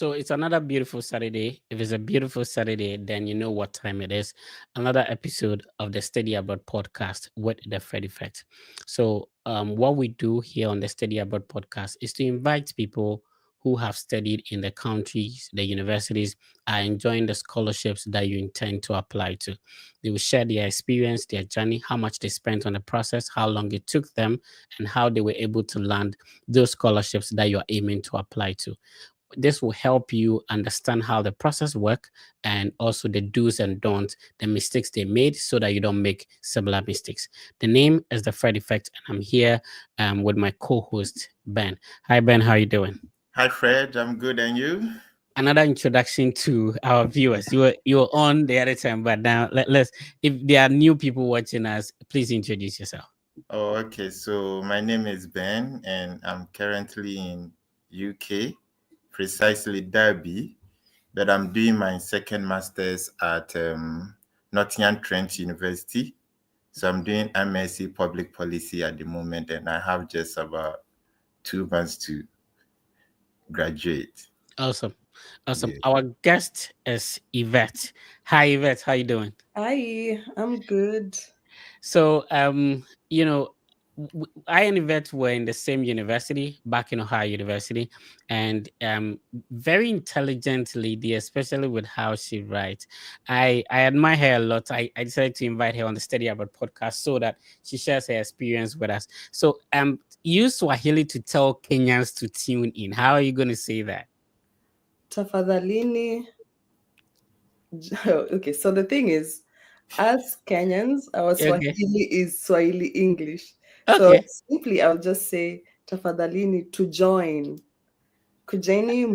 So it's another beautiful Saturday. If it's a beautiful Saturday, then you know what time it is. Another episode of the Steady Abroad podcast with the Fred Effect. So what we do here on the Steady Abroad podcast is to invite people who have studied in the countries, the universities, are enjoying the scholarships that you intend to apply to. They will share their experience, their journey, how much they spent on the process, how long it took them, and how they were able to land those scholarships that you're aiming to apply to. This will help you understand how the process work and also the do's and don'ts, the mistakes they made, so that you don't make similar mistakes. The name is the Fred Effect, and I'm here with my co-host Ben. Hi Ben, how are you doing? Hi, Fred. I'm good, and you? Another introduction to our viewers. You were on the other time, but now let's. If there are new people watching us, please introduce yourself. Oh, okay. So my name is Ben, and I'm currently in UK, precisely Derby, but I'm doing my second master's at Nottingham Trent University. So I'm doing MSc Public Policy at the moment, and I have just about 2 months to graduate. Awesome, awesome. Yeah. Our guest is Yvette. Hi Yvette, how you doing? Hi, I'm good. So, I and Yvette were in the same university back in Ohio University, and very intelligent lady, especially with how she writes. I admire her a lot. I decided to invite her on the Study Abroad podcast so that she shares her experience with us. So, use Swahili to tell Kenyans to tune in. How are you going to say that? Tafadhalini. Okay, so the thing is, as Kenyans, our Okay. Swahili is Swahili English. So Okay. simply, I'll just say tafadhalini to join. Kujeni,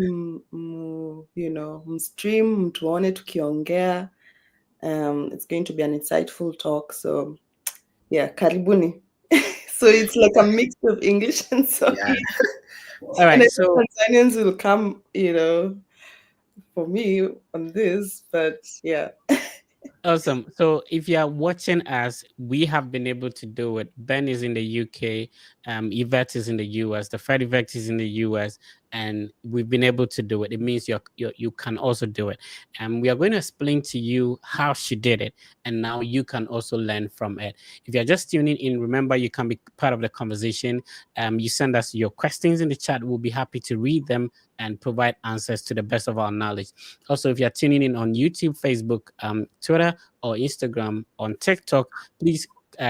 mstream, mtuone tukiongea. It's going to be an insightful talk. So yeah, karibuni. So it's like a mix of English and Yeah. Swahili. All And right. I So think Tanzanians will come, for me on this, but yeah. awesome. So if you are watching us, we have been able to do it. Ben is in the UK, Yvette is in the US, the Fred Yvette is in the US, and we've been able to do it. It means you can also do it. And we are going to explain to you how she did it, and now you can also learn from it. If you're just tuning in, remember you can be part of the conversation. You send us your questions in the chat. We'll be happy to read them and provide answers to the best of our knowledge. Also, if you're tuning in on YouTube, Facebook, Twitter, or Instagram, on TikTok, please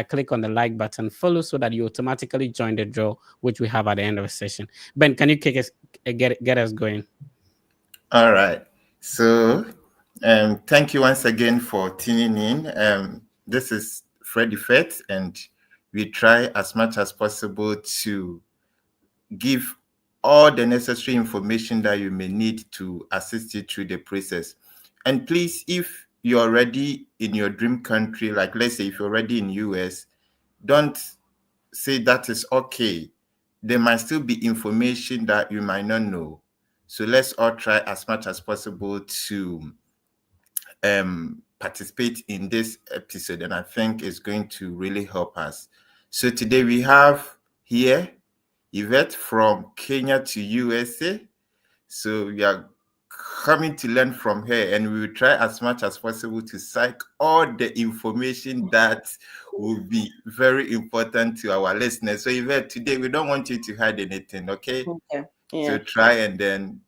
click on the like button, follow so that you automatically join the draw, which we have at the end of the session. Ben, can you kick us, get us going? All right. So, thank you once again for tuning in. This is Fred Yvette, and we try as much as possible to give all the necessary information that you may need to assist you through the process. And please, if you're already in your dream country, like let's say if you're already in US, don't say that is okay. There might still be information that you might not know. So let's all try as much as possible to participate in this episode, and I think it's going to really help us. So today we have here Yvette from Kenya to USA. So we are coming to learn from her, and we will try as much as possible to cite all the information that will be very important to our listeners. So Yvette, today we don't want you to hide anything, okay? Okay. So Yeah. try and then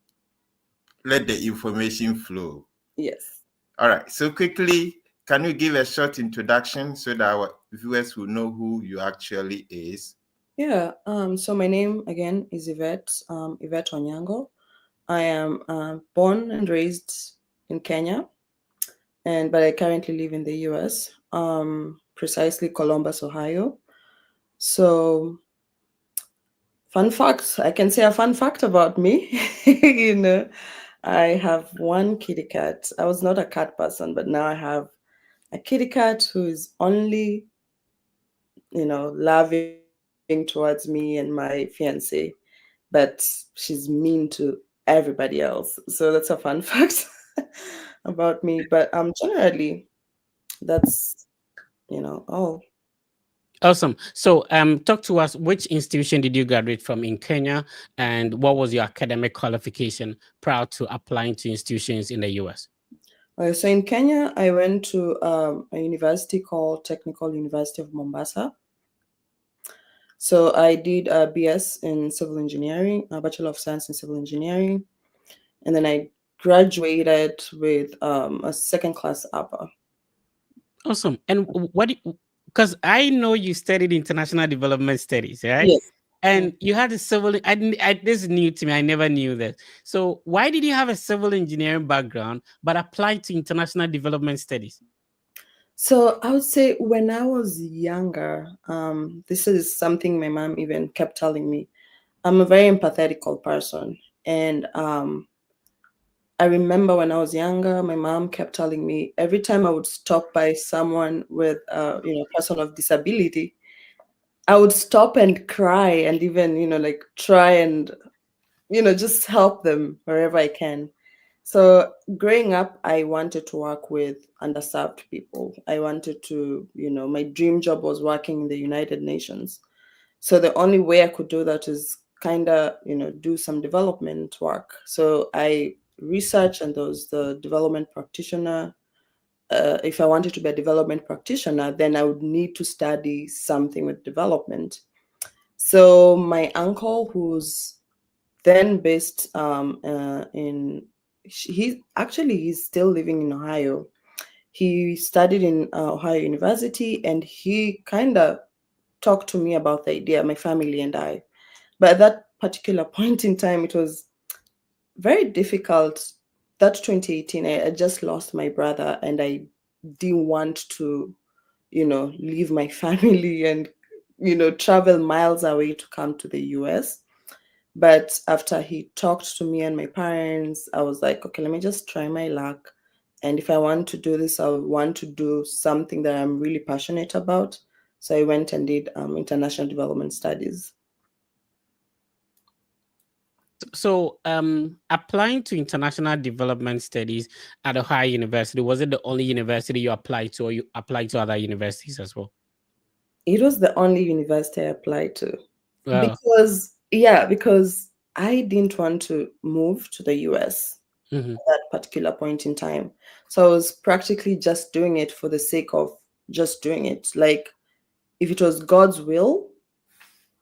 let the information flow. Yes. All right. So quickly, can you give a short introduction so that our viewers will know who you actually is? Yeah. So my name again is Yvette. Yvette Onyango. I am born and raised in Kenya, but I currently live in the US. Precisely Columbus, Ohio. So fun fact, I can say a fun fact about me. I have one kitty cat. I was not a cat person, but now I have a kitty cat who is only, loving towards me and my fiance, but she's mean to everybody else. So that's a fun fact about me. But generally, that's all. Awesome. So, talk to us. Which institution did you graduate from in Kenya, and what was your academic qualification prior to applying to institutions in the US? So in Kenya, I went to a university called Technical University of Mombasa. So I did a BS in civil engineering, a Bachelor of Science in Civil Engineering, and then I graduated with a second class upper. Awesome. And what? Because I know you studied international development studies, right? Yes. And you had a civil. This is new to me. I never knew that. So, why did you have a civil engineering background but apply to international development studies? So I would say when I was younger, this is something my mom even kept telling me. I'm a very empathetical person, and I remember when I was younger, my mom kept telling me every time I would stop by someone with, a person of disability, I would stop and cry and even, like try and, just help them wherever I can. So growing up, I wanted to work with underserved people. I wanted to, my dream job was working in the United Nations. So the only way I could do that is kind of, do some development work. So I researched, and there was the development practitioner. If I wanted to be a development practitioner, then I would need to study something with development. So my uncle, who's then based in, he's still living in Ohio. He studied in Ohio University, and he kind of talked to me about the idea, my family and I. But at that particular point in time, it was very difficult. That 2018, I just lost my brother, and I didn't want to, leave my family and, travel miles away to come to the US. But after he talked to me and my parents, I was like, okay, let me just try my luck. And if I want to do this, I want to do something that I'm really passionate about. So I went and did international development studies. So, applying to international development studies at Ohio University, was it the only university you applied to, or you applied to other universities as well? It was the only university I applied to Well, because I didn't want to move to the US mhm. at that particular point in time. So I was practically just doing it for the sake of just doing it. Like, if it was God's will,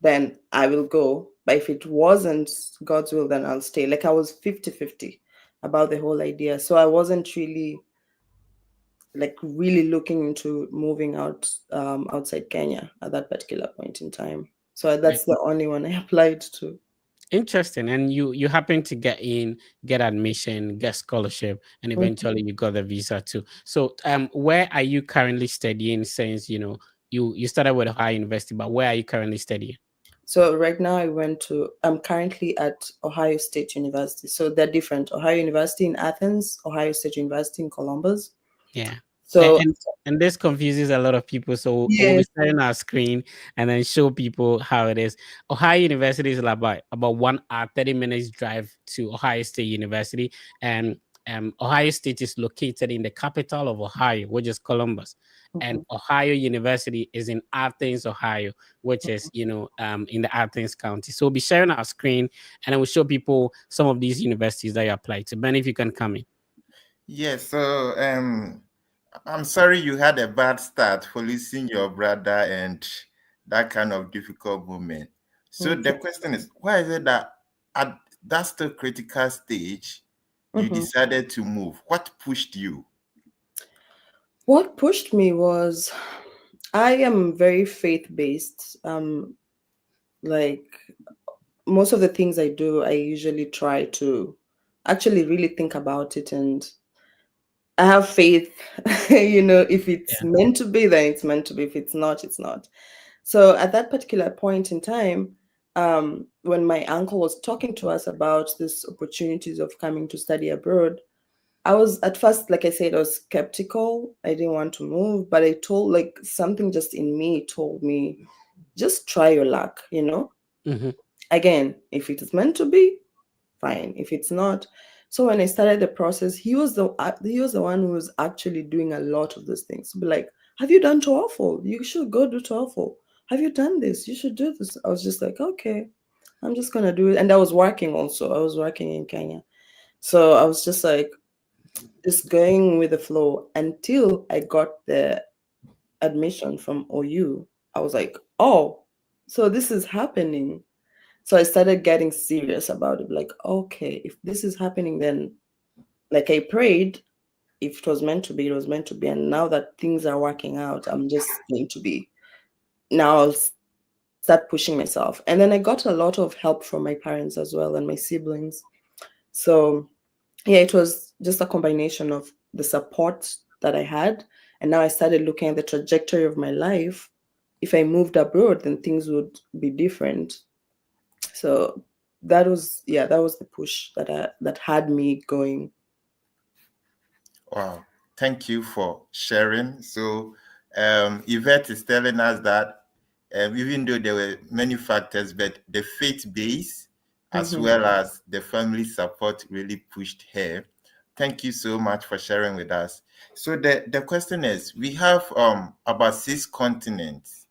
then I will go. But if it wasn't God's will, then I'll stay. Like, I was 50-50 about the whole idea. So I wasn't really really looking into moving out outside Kenya at that particular point in time. So Right. that's the only one I applied to. Interesting. And you happen to get in, get admission, get scholarship, and eventually you got the visa too. So, where are you currently studying? Since you started with Ohio University, but where are you currently studying? So right now I'm currently at Ohio State University. So they're different. Ohio University in Athens, Ohio State University in Columbus. Yeah. And, So and and this confuses a lot of people. So we'll be yes. sharing our screen and then show people how it is. Ohio University is about 1 hour, 30 minutes drive to Ohio State University. And Ohio State is located in the capital of Ohio, which is Columbus. And Mhm. Ohio University is in Athens, Ohio, which is in the Athens County. So we'll be sharing our screen and then we'll show people some of these universities that you apply to. Ben, if you can come in. Yes, so I'm sorry you had a bad start for losing your brother and that kind of difficult moment. So the Okay. question is, why is it that at that still critical stage you Mhm. decided to move? What pushed you? What pushed me was I am very faith-based. Like, most of the things I do, I usually try to actually really think about it, and I have faith. If it's Yeah. meant to be, then it's meant to be. If it's not, it's not. So at that particular point in time, when my uncle was talking to us about these opportunities of coming to study abroad, I was at first, like I said, I was skeptical. I didn't want to move, but I told, like, something just in me told me, just try your luck. Mhm. Again, if it is meant to be, fine. If it's not, so when I started the process, he was the one who was actually doing a lot of those things. Be like, have you done TOEFL? You should go do TOEFL. have you done this? You should do this. I was just like, okay, I'm just gonna do it. And I was working also. I was working in Kenya. So I was just like, just going with the flow until I got the admission from OU. I was like, oh, so this is happening. So I started getting serious about it. Like, okay, if this is happening, then like I prayed, if it was meant to be, it was meant to be. And now that things are working out, I'm just going to be. Now I'll start pushing myself. And then I got a lot of help from my parents as well and my siblings. So yeah, it was just a combination of the support that I had. And now I started looking at the trajectory of my life. If I moved abroad, then things would be different. So that was the push that had me going. Wow. Thank you for sharing. So Yvette is telling us that even though there were many factors, but the faith base as well as the family support really pushed her. Thank you so much for sharing with us. So the question is, we have about 6 continents: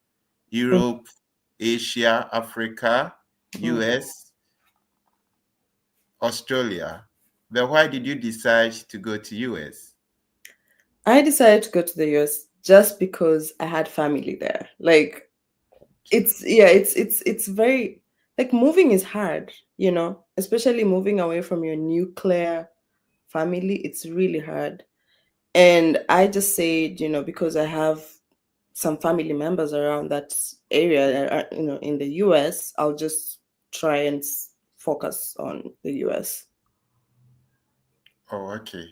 Europe, Asia, Africa, US, Australia. But why did you decide to go to US? I decided to go to the US just because I had family there. Like it's very, like, moving is hard, especially moving away from your nuclear family. It's really hard. And I just said, because I have some family members around that area, in the US, I'll just try and focus on the US. Oh, okay.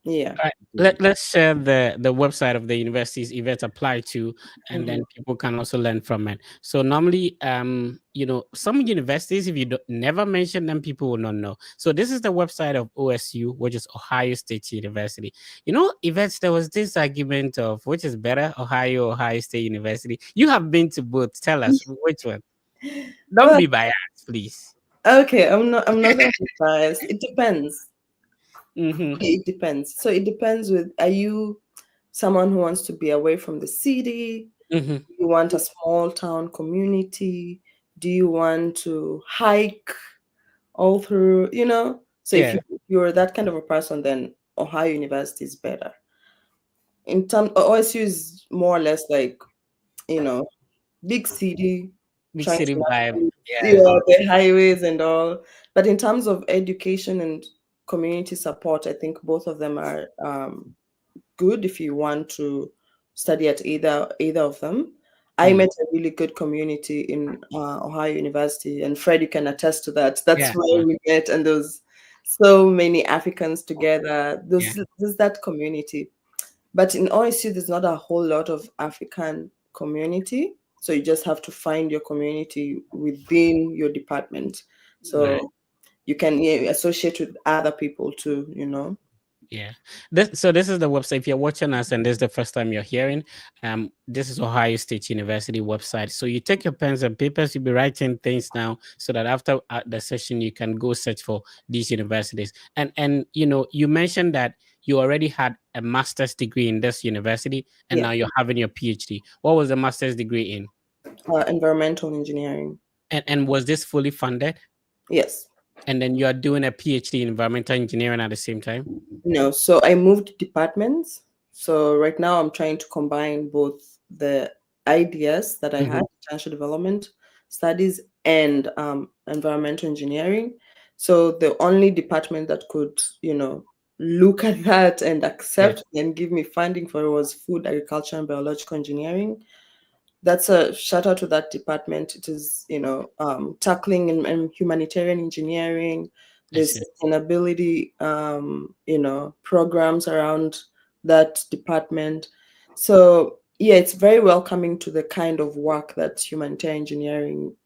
Yeah. All right. Let's share the website of the universities Yvette applied to, and then people can also learn from it. So normally, some universities, if you never mention them, people will not know. So this is the website of OSU, which is Ohio State University. Yvette, there was this argument of which is better, Ohio State University. You have been to both. Tell us which one. Don't Well, be biased, please. okay, I'm not gonna be biased. It depends. Mm-hmm. It depends. So it depends with, are you someone who wants to be away from the city? Mm-hmm. Do you want a small town community? Do you want to hike all through, So if Yeah. you're that kind of a person, then Ohio University is better. In terms, OSU is more or less like, big city, Big trying city to vibe. navigate, Yeah. the highways and all. But in terms of education and community support, I think both of them are good if you want to study at either of them. I met a really good community in Ohio University, and Fred, you can attest to that. That's Yeah. where we met, and there's so many Africans together. Yeah. There's that community. But in OSU, there's not a whole lot of African community. So you just have to find your community within your department. So Right. you can associate with other people too. Yeah. So this is the website. If you're watching us and this is the first time you're hearing, this is Ohio State University website. So you take your pens and papers, you'll be writing things down so that after the session you can go search for these universities. And you mentioned that you already had a master's degree in this university and Yeah. now you're having your PhD. What was the master's degree in? Environmental engineering. And was this fully funded? Yes. And then you are doing a PhD in environmental engineering at the same time? No, so I moved departments. So right now I'm trying to combine both the ideas that I had, international development studies and environmental engineering. So the only department that could, look at that and accept and give me funding for it was food, agriculture, and biological engineering. That's a shout out to that department. It is, tackling and humanitarian engineering, there's sustainability, programs around that department. So yeah, it's very welcoming to the kind of work that humanitarian engineering,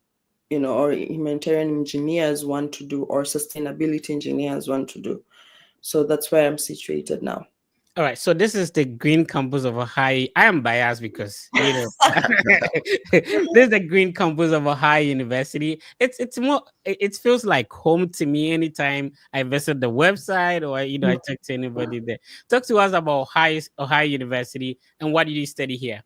or humanitarian engineers want to do, or sustainability engineers want to do. So that's where I'm situated now. All right, so this is the green campus of Ohio. I am biased because this is the green campus of Ohio University. It's more. It feels like home to me anytime I visit the website or I talk to anybody there. Talk to us about Ohio University and what did you study here?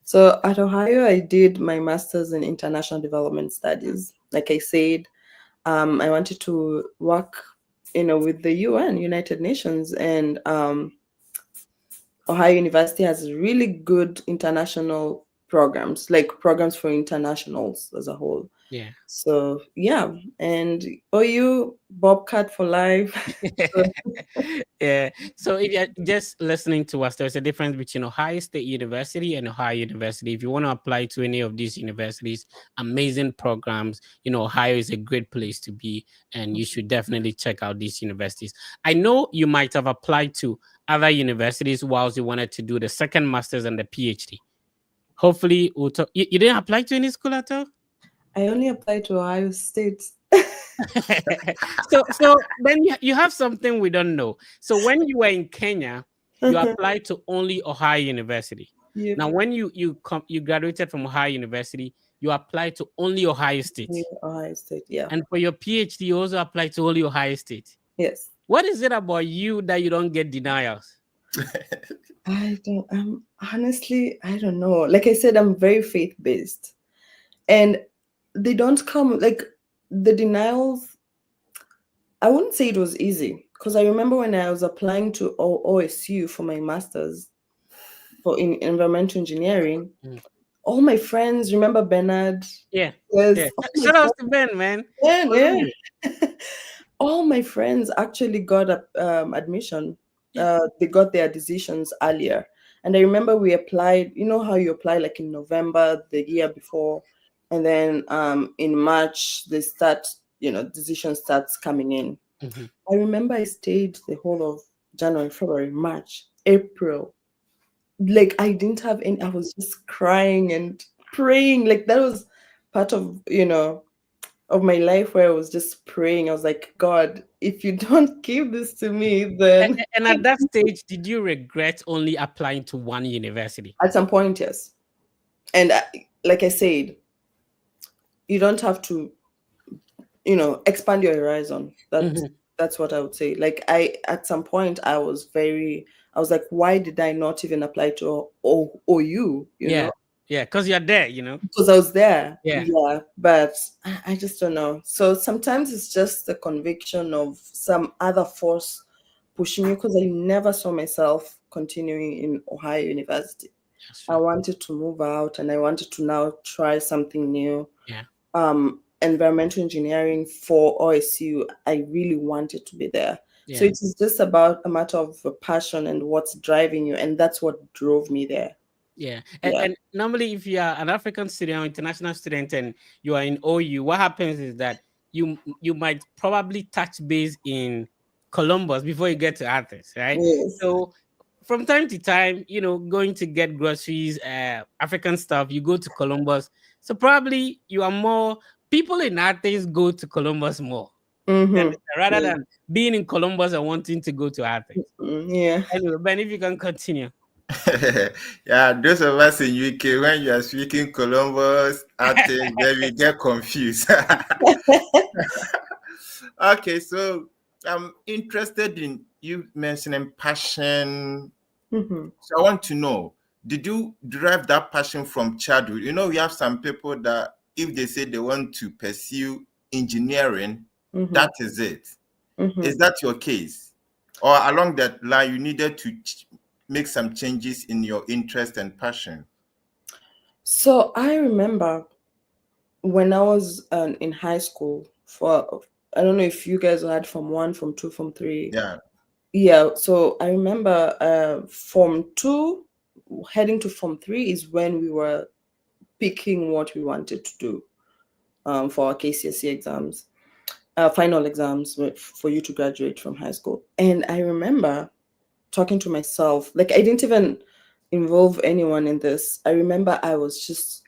So at Ohio, I did my master's in international development studies. Like I said, I wanted to work, with the UN, United Nations, and Ohio University has really good international programs, like programs for internationals as a whole. Yeah. So yeah, and OU Bobcat for life. So, Yeah. So if you're just listening to us, there's a difference between Ohio State University and Ohio University. If you want to apply to any of these universities, amazing programs, Ohio is a great place to be, and you should definitely check out these universities. I know you might have applied to other universities whilst you wanted to do the second master's and the PhD. Hopefully, we'll talk. You didn't apply to any school at all? I only applied to Ohio State. So then you have something we don't know. So when you were in Kenya, you applied to only Ohio University. Yeah, Now when you graduated from Ohio University, you applied to only Ohio State. yeah, Ohio State. Yeah. And for your PhD, you also applied to only Ohio State. Yes. What is it about you that you don't get denials? Honestly, I don't know. Like I said, I'm very faith-based. And they don't come, like, the denials. I wouldn't say it was easy, because I remember when I was applying to OSU for my master's in environmental engineering, all my friends, remember Bernard? Yeah. Yes. Yeah. Shout out to Ben, man. Yeah. All my friends actually got admission. They got their decisions earlier. And I remember we applied, you know how you apply like in November the year before, and then in March they start, decision starts coming in. Mm-hmm. I remember I stayed the whole of January, February, March, April. Like I didn't have any, I was just crying and praying. Like that was part of, of my life where I was just praying. I was like, God, if you don't give this to me, then And at that stage, did you regret only applying to one university? at some point, yes. And like I said, you don't have to, expand your horizon. That's what I would say. Like at some point, I was like, why did I not even apply to OU? Yeah. Yeah, because you're there, Because I was there. Yeah. But I just don't know. So sometimes it's just the conviction of some other force pushing you, because I never saw myself continuing in Ohio University. I wanted to move out, and I wanted to now try something new. Yeah. Environmental engineering for OSU, I really wanted to be there. Yeah. So it is just about a matter of passion and what's driving you, and that's what drove me there. Yeah. And normally, if you are an African student or international student and you are in OU, what happens is that you might probably touch base in Columbus before you get to Athens, right? Yes. So from time to time, going to get groceries, African stuff, you go to Columbus. So probably you are more, people in Athens go to Columbus more. Mm-hmm. Rather than being in Columbus and wanting to go to Athens. Yeah. Anyway, Ben, if you can continue. Yeah, those of us in UK, when you are speaking Columbus, Athens, then we get confused. Okay, so I'm interested in you mentioning passion. Mm-hmm. So I want to know, did you derive that passion from childhood? We have some people that if they say they want to pursue engineering, that is it. Mm-hmm. Is that your case? Or along that line, you needed to make some changes in your interest and passion? So I remember when I was in high school, I don't know if you guys had Form 1, Form 2, Form 3. Yeah. So I remember Form 2 heading to Form 3 is when we were picking what we wanted to do for our KCSE exams, final exams for you to graduate from high school. And I remember talking to myself, like I didn't even involve anyone in this. I remember I was just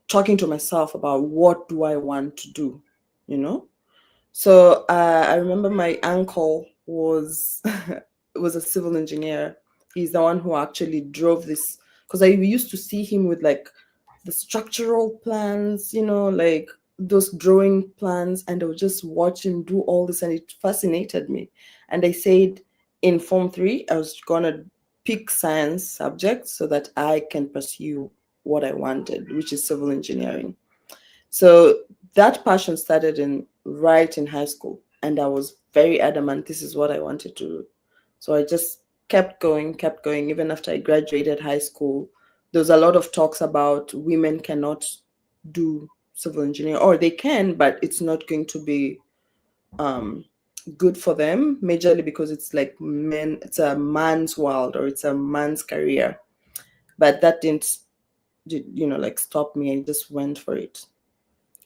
talking to myself about what do I want to do, So I remember my uncle was a civil engineer. He's the one who actually drove this, because I used to see him with like the structural plans, like those drawing plans, and I would just watch him do all this, and it fascinated me. And I said in Form 3, I was gonna pick science subjects so that I can pursue what I wanted, which is civil engineering. So that passion started right in high school, and I was very adamant this is what I wanted to do. So I just kept going, even after I graduated high school. There was a lot of talks about women cannot do civil engineering, or they can, but it's not going to be good for them, majorly because it's like men, it's a man's world, or it's a man's career. But that didn't, like stop me. I just went for it.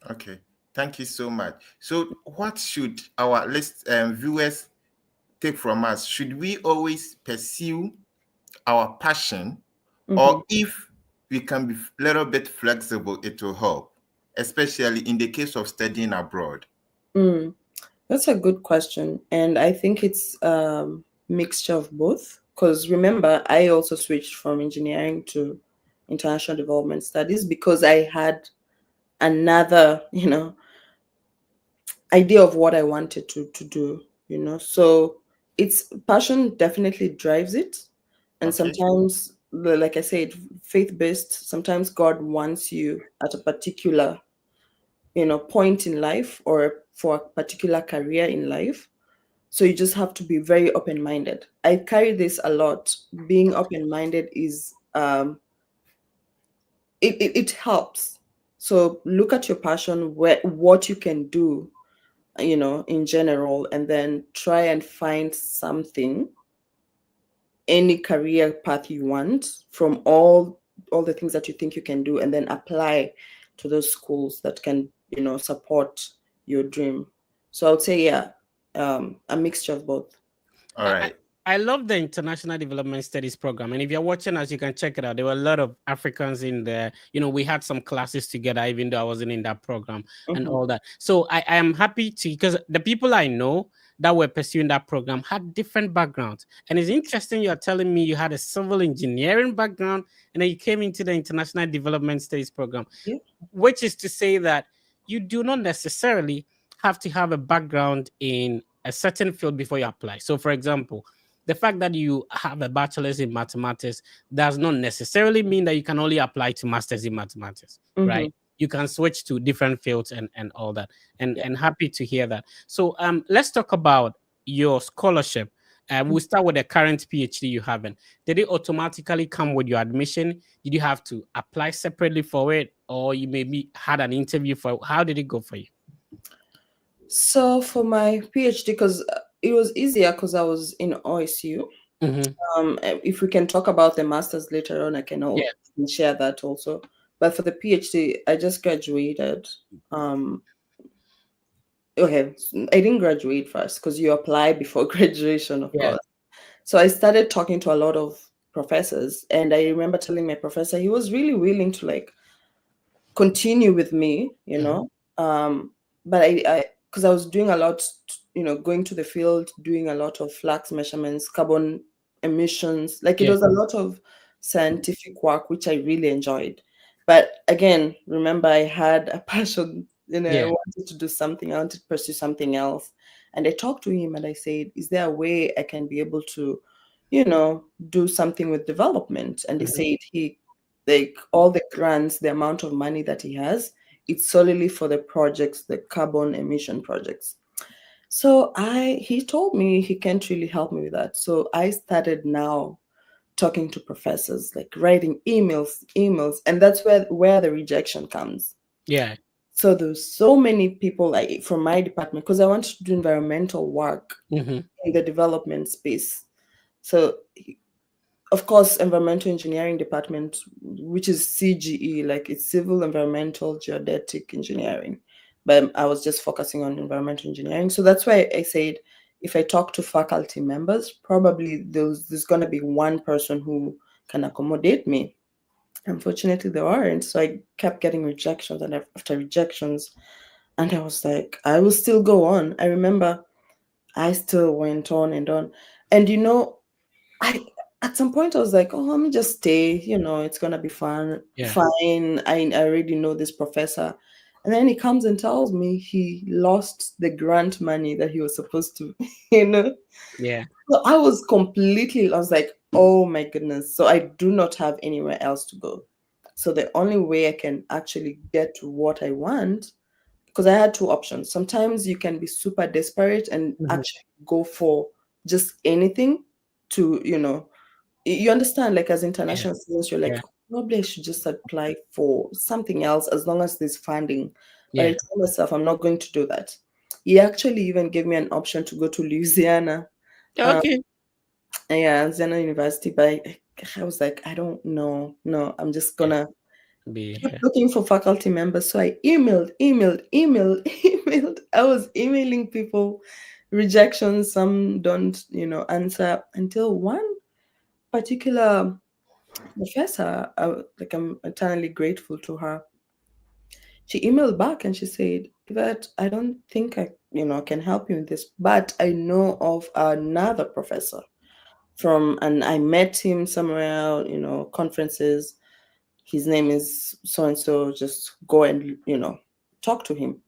Okay, thank you so much. So what should our viewers take from us? Should we always pursue our passion, or if we can be a little bit flexible, it will help, especially in the case of studying abroad? That's a good question. And I think it's a mixture of both. Because remember, I also switched from engineering to international development studies because I had another, idea of what I wanted to do, So it's passion definitely drives it. And Okay. sometimes, like I said, faith-based, sometimes God wants you at a particular, point in life, or for a particular career in life. So you just have to be very open-minded. I carry this a lot. Being open-minded is it helps. So look at your passion, what you can do, in general, and then try and find something, any career path you want from all the things that you think you can do, and then apply to those schools that can, support your dream. So I would say, yeah, a mixture of both. All right. I love the International Development Studies program. And if you're watching us, you can check it out. There were a lot of Africans in there. We had some classes together, even though I wasn't in that program and all that. So I am happy to, because the people I know that were pursuing that program had different backgrounds. And it's interesting you're telling me you had a civil engineering background and then you came into the International Development Studies program, Yeah. which is to say that you do not necessarily have to have a background in a certain field before you apply. So, for example, the fact that you have a bachelor's in mathematics does not necessarily mean that you can only apply to masters in mathematics, right? You can switch to different fields and all that. And happy to hear that. So let's talk about your scholarship. We'll start with the current PhD you have. Did it automatically come with your admission? Did you have to apply separately for it, or you maybe had an interview for it? How did it go for you? So for my PhD, because it was easier because I was in OSU. If we can talk about the masters later on, I can share that also. But for the PhD, I just graduated. Okay, I didn't graduate first because you apply before graduation, of course. So I started talking to a lot of professors, and I remember telling my professor he was really willing to continue with me, but I because I was doing a lot, going to the field, doing a lot of flux measurements, carbon emissions, it was a lot of scientific work, which I really enjoyed. But again, remember, I had a passion, I wanted to do something, I wanted to pursue something else. And I talked to him and I said, is there a way I can be able to, do something with development? And he said all the grants, the amount of money that he has, it's solely for the projects, the carbon emission projects. So he told me he can't really help me with that. So I started now talking to professors, writing emails, and that's where the rejection comes. Yeah. So there's so many people from my department, because I wanted to do environmental work in the development space. So of course, environmental engineering department, which is CGE, it's civil, environmental, geodetic engineering. But I was just focusing on environmental engineering. So that's why I said, if I talk to faculty members, probably there's going to be one person who can accommodate me. Unfortunately, there aren't. So I kept getting rejections and after rejections. And I was like, I will still go on. I remember I still went on and on. And at some point I was like, oh, let me just stay, it's gonna be fun. Fine. I already know this professor. And then he comes and tells me he lost the grant money that he was supposed to, you know. Yeah. So I was completely, I was like, oh my goodness. So I do not have anywhere else to go. So the only way I can actually get to what I want, because I had two options. Sometimes you can be super desperate and Mhm. actually go for just anything to, you understand, like as Yeah. international students, you're like, Yeah. probably I should just apply for something else as long as there's funding. But I Yeah. told myself I'm not going to do that. He actually even gave me an option to go to Louisiana. Um, Okay. yeah, Louisiana University, but I was like, I don't know. No, I'm just Yeah. gonna Be keep here. looking for faculty members. So I emailed. Emailed. I was emailing people, rejections, some don't, answer until one particular professor, like I'm eternally grateful to her. She emailed back and she said, "Yvette, I don't think I, can help you in this, but I know of another professor and I met him somewhere, conferences. His name is so and so. Just go and, talk to him."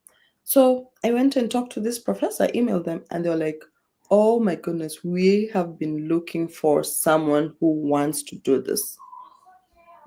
So I went and talked to this professor, emailed them, and they were like, "Oh my goodness, we have been looking for someone who wants to do this."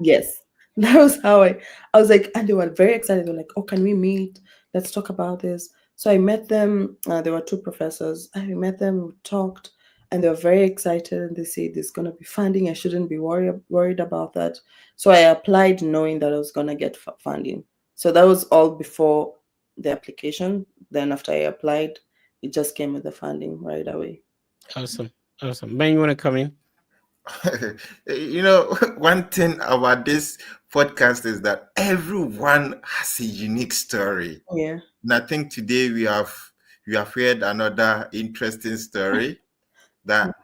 Yes. That was how I was like, and they were very excited. They were like, "Oh, can we meet? Let's talk about this." So I met them. There were two professors. I met them, we talked, and they were very excited. And they said, "There's gonna be funding. I shouldn't be worried about that." So I applied knowing that I was gonna get funding. So that was all before the application. Then after I applied, it just came with the funding right away. Awesome. Awesome. Ben, you want to come in? One thing about this podcast is that everyone has a unique story. Yeah. And I think today we have heard another interesting story that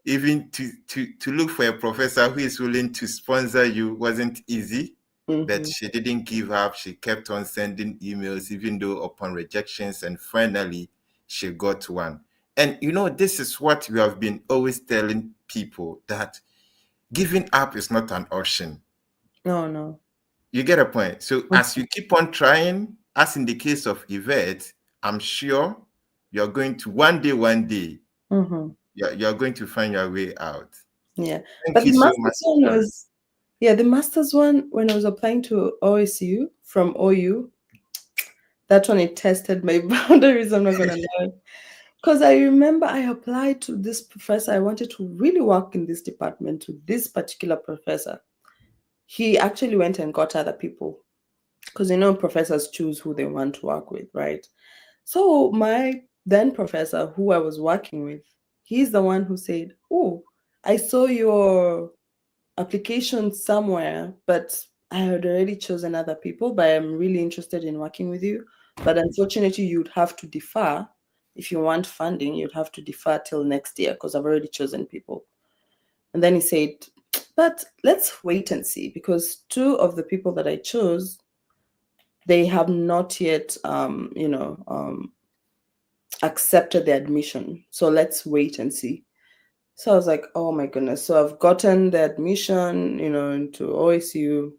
even to look for a professor who is willing to sponsor you wasn't easy, but Mm-hmm. she didn't give up. She kept on sending emails, even though upon rejections, and finally she got one. And this is what we have been always telling people, that giving up is not an option. No, no. You get a point. So as you keep on trying, as in the case of Yvette, I'm sure you're going to one day, Mm-hmm. you're going to find your way out. Yeah. Thank But you the so much. master's one was, yeah, the master's one, when I was applying to OSU from OU, that one, it tested my boundaries, I'm not gonna lie. Because I remember I applied to this professor. I wanted to really work in this department to this particular professor. He actually went and got other people because professors choose who they want to work with, right? So my then professor, who I was working with, he's the one who said, "Oh, I saw your application somewhere, but I had already chosen other people, but I'm really interested in working with you. But unfortunately, you'd have to defer. If you want funding, you'd have to defer till next year because I've already chosen people." And then he said, "But let's wait and see, because two of the people that I chose, they have not yet, accepted the admission. So let's wait and see." So I was like, "Oh my goodness." So I've gotten the admission, into OSU,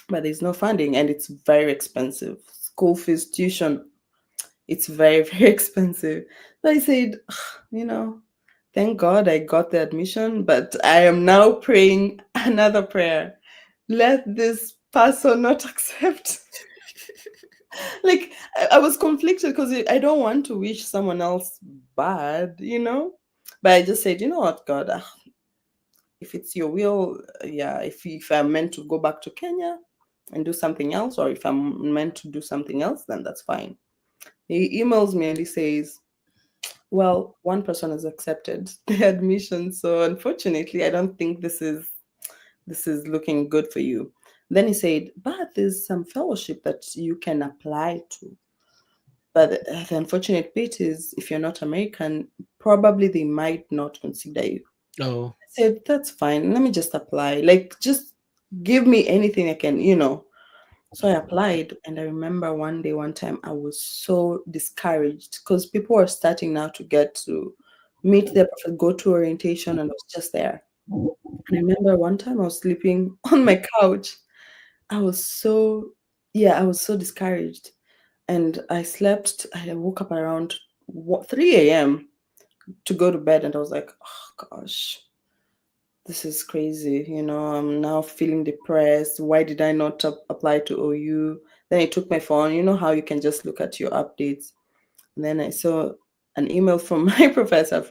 but there's no funding and it's very expensive. School fees, tuition, it's very, very expensive. So I said, thank God I got the admission, but I am now praying another prayer. Let this person not accept. Like, I was conflicted because I don't want to wish someone else bad, But I just said, "You know what, God, if it's your will, yeah, if I'm meant to go back to Kenya and do something else, or if I'm meant to do something else, then that's fine." He emails me and he says, "Well, one person has accepted the admission, so unfortunately, I don't think this is looking good for you." Then he said, "But there's some fellowship that you can apply to. But the unfortunate bit is, if you're not American, probably they might not consider you." Oh, I said, "That's fine. Let me just apply. Like, just give me anything I can." So I applied, and I remember one day, one time, I was so discouraged because people were starting now to get to meet their prophet, go to orientation, and I was just there. And I remember one time I was sleeping on my couch. I was so, yeah, I was so discouraged. And I slept, I woke up around 3 a.m. to go to bed, and I was like, oh gosh, this is crazy. I'm now feeling depressed. Why did I not apply to OU? Then I took my phone. You know how you can just look at your updates. And then I saw an email from my professor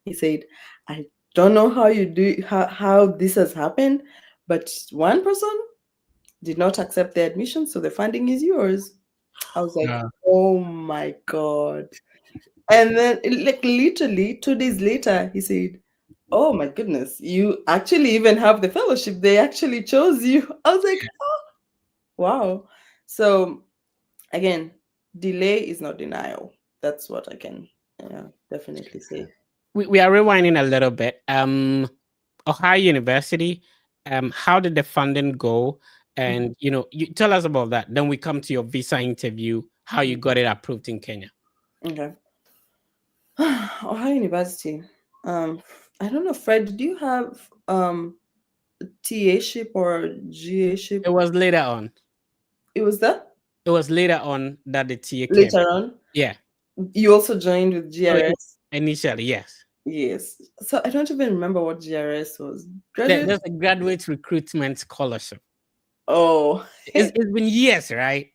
he said, I don't know how this has happened, but one person did not accept the admission, so the funding is yours. I was like, Yeah. oh my God. And then, like, literally 2 days later, he said, oh my goodness, you actually even have the fellowship. They actually chose you. I was like, oh, wow. So, again, delay is not denial. That's what I can definitely say. We are rewinding a little bit. Ohio University, how did the funding go? And you tell us about that. Then we come to your visa interview, how you got it approved in Kenya. Okay. Ohio University. I don't know, Fred, do you have TA ship or GA ship? It was later on. It was that It was later on that the TA came. later on. Yeah. You also joined with Oh, GRS. initially, yes. Yes. So I don't even remember what GRS was. Graduate. There's a graduate recruitment scholarship. Oh. It's been years, right?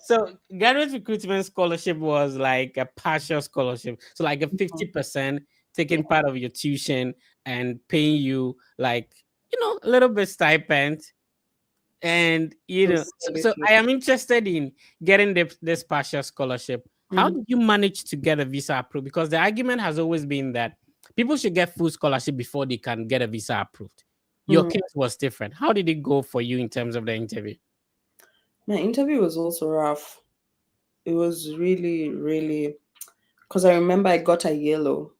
So graduate recruitment scholarship was like a partial scholarship. So like a 50% taking part of your tuition and paying you like, a little bit stipend. And so I am interested in getting this partial scholarship. How did you manage to get a visa approved? Because the argument has always been that people should get full scholarship before they can get a visa approved. Your case was different. How did it go for you in terms of the interview? My interview was also rough. It was really, really, because I remember I got a yellow.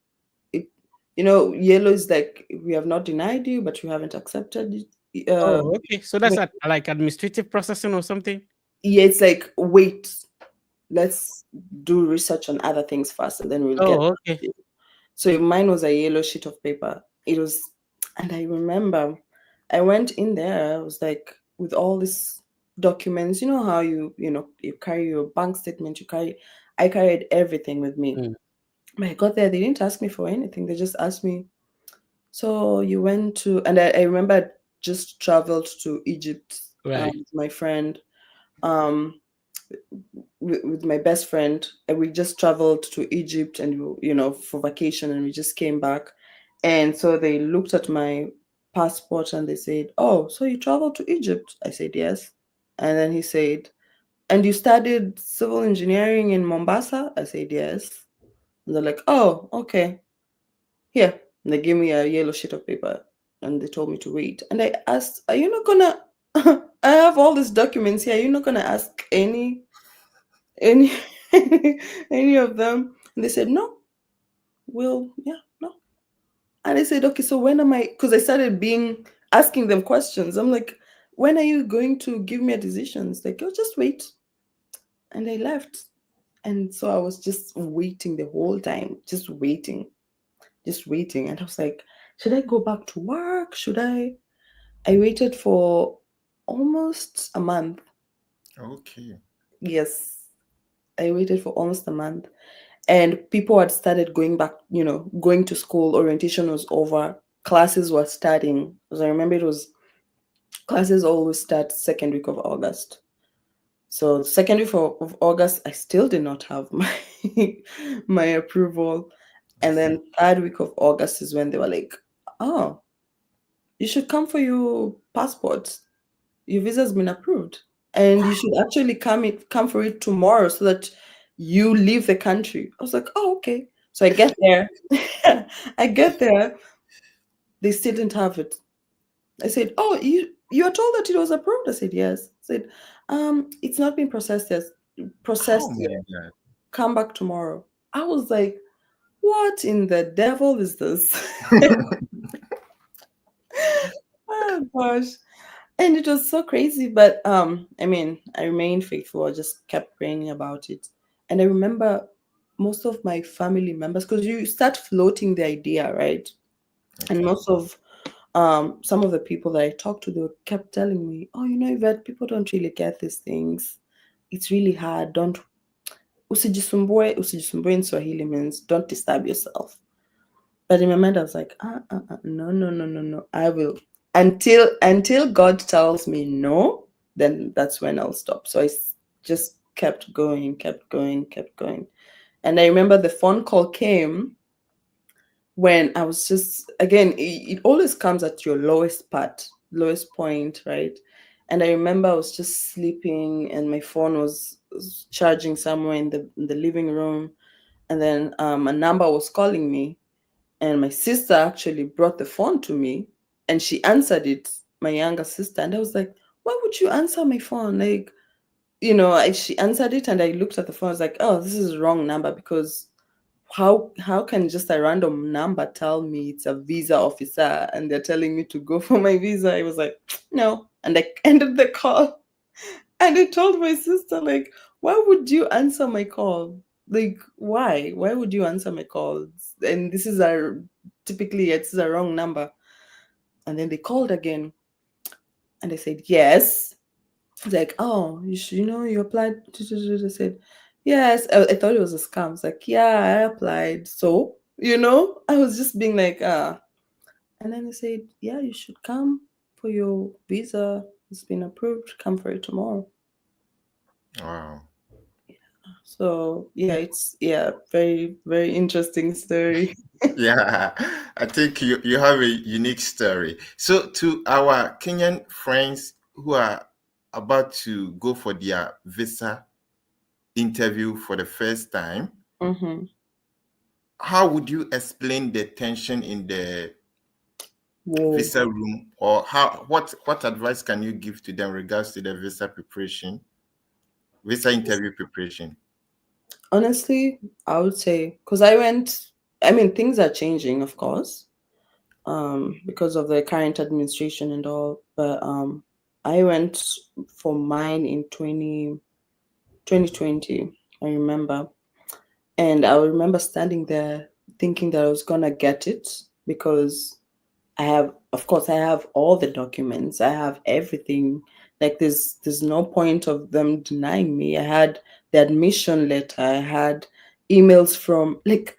Yellow is like, we have not denied you, but we haven't accepted it. Oh, okay. So that's like administrative processing or something? Yeah, it's like, wait, let's do research on other things first, and then we'll get. Oh, okay. So mine was a yellow sheet of paper. It was, and I remember I went in there. I was like, with all these documents, you know how you carry your bank statement, I carried everything with me. When I got there, they didn't ask me for anything. They just asked me, so you went to, and I remember I just traveled to Egypt Right. with my friend, with my best friend, and we just traveled to Egypt, and for vacation, and we just came back. And so they looked at my passport and they said, oh, so you traveled to Egypt? I said yes. And then he said, and you studied civil engineering in Mombasa? I said yes. And they're like, oh, okay, here. And they gave me a yellow sheet of paper and they told me to wait. And I asked, are you not gonna I have all these documents here, you're not gonna ask any any of them? And they said, no. No. And I said, okay, so when am I, because I started asking them questions. I'm like, when are you going to give me a decision? It's like, oh, just wait. And I left. And so I was just waiting the whole time, just waiting. And I was like, should I go back to work? I waited for almost a month. Okay. Yes. I waited for almost a month. And people had started going back, going to school. Orientation was over. Classes were starting. Because I remember classes always start second week of August. So second week of August, I still did not have my approval. And then third week of August is when they were like, oh, you should come for your passport. Your visa's been approved. And you should actually come for it tomorrow so that you leave the country. I was like, oh, okay. So I get there. They still didn't have it. I said, oh, you are told that it was approved? I said, yes. I said, it's not been processed yet. God. Come back tomorrow. I was like, what in the devil is this? Oh gosh. And it was so crazy, but I remained faithful. I just kept praying about it. And I remember most of my family members, because you start floating the idea, right? Okay. And most of some of the people that I talked to, they kept telling me, "Oh, Yvette, people don't really get these things. It's really hard. Don't usijisumbue in Swahili means don't disturb yourself." But in my mind, I was like, no. I will until God tells me no, then that's when I'll stop. So I just kept going. And I remember the phone call came when I was just, again, it always comes at your lowest point, right? And I remember I was just sleeping and my phone was charging somewhere in the living room. And then a number was calling me. And my sister actually brought the phone to me and she answered it, my younger sister. And I was like, why would you answer my phone? Like, she answered it and I looked at the phone. I was like, oh, this is the wrong number, because how can just a random number tell me it's a visa officer and they're telling me to go for my visa? I was like, no. And I ended the call. And I told my sister, like, why would you answer my call? Like, why? Why would you answer my calls? And this is typically it's a wrong number. And then they called again. And I said, yes. It's like, oh, you applied. I said, yes. I thought it was a scam. It's like, yeah, I applied. So, I was just being like, ah. And then they said, yeah, you should come for your visa. It's been approved. Come for it tomorrow. Wow. So yeah, it's very, very interesting story. Yeah, I think you have a unique story. So to our Kenyan friends who are about to go for their visa interview for the first time, Mm-hmm. how would you explain the tension in the Whoa. visa room, or what advice can you give to them regards to the visa interview preparation? Honestly, I would say, because things are changing, of course, because of the current administration and all. But I went for mine in 2020, I remember. And I remember standing there thinking that I was gonna get it, because I have all the documents. I have everything. Like there's no point of them denying me. I had the admission letter. I had emails from, like,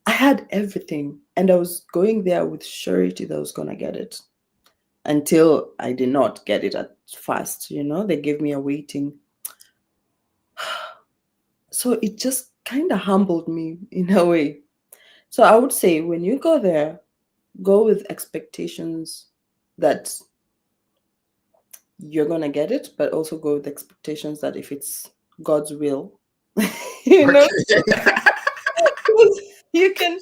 I had everything, and I was going there with surety that I was gonna get it. Until I did not get it at first. They gave me a waiting. So it just kind of humbled me in a way. So I would say, when you go there, go with expectations that you're gonna get it, but also go with expectations that if it's God's will, you know, Okay. you can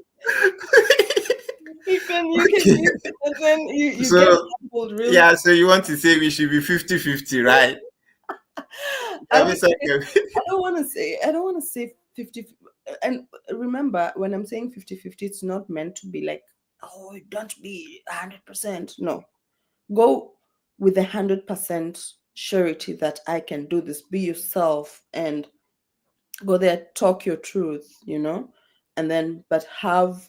Okay. use it, and then you get So humbled really. yeah, so you want to say we should be 50-50, right? I Yeah, would Mr. say, Kevin. I don't want to say 50. And remember, when I'm saying 50-50, it's not meant to be like, oh, don't be 100%. No, go with 100% surety that I can do this. Be yourself and go there, talk your truth, and then, but have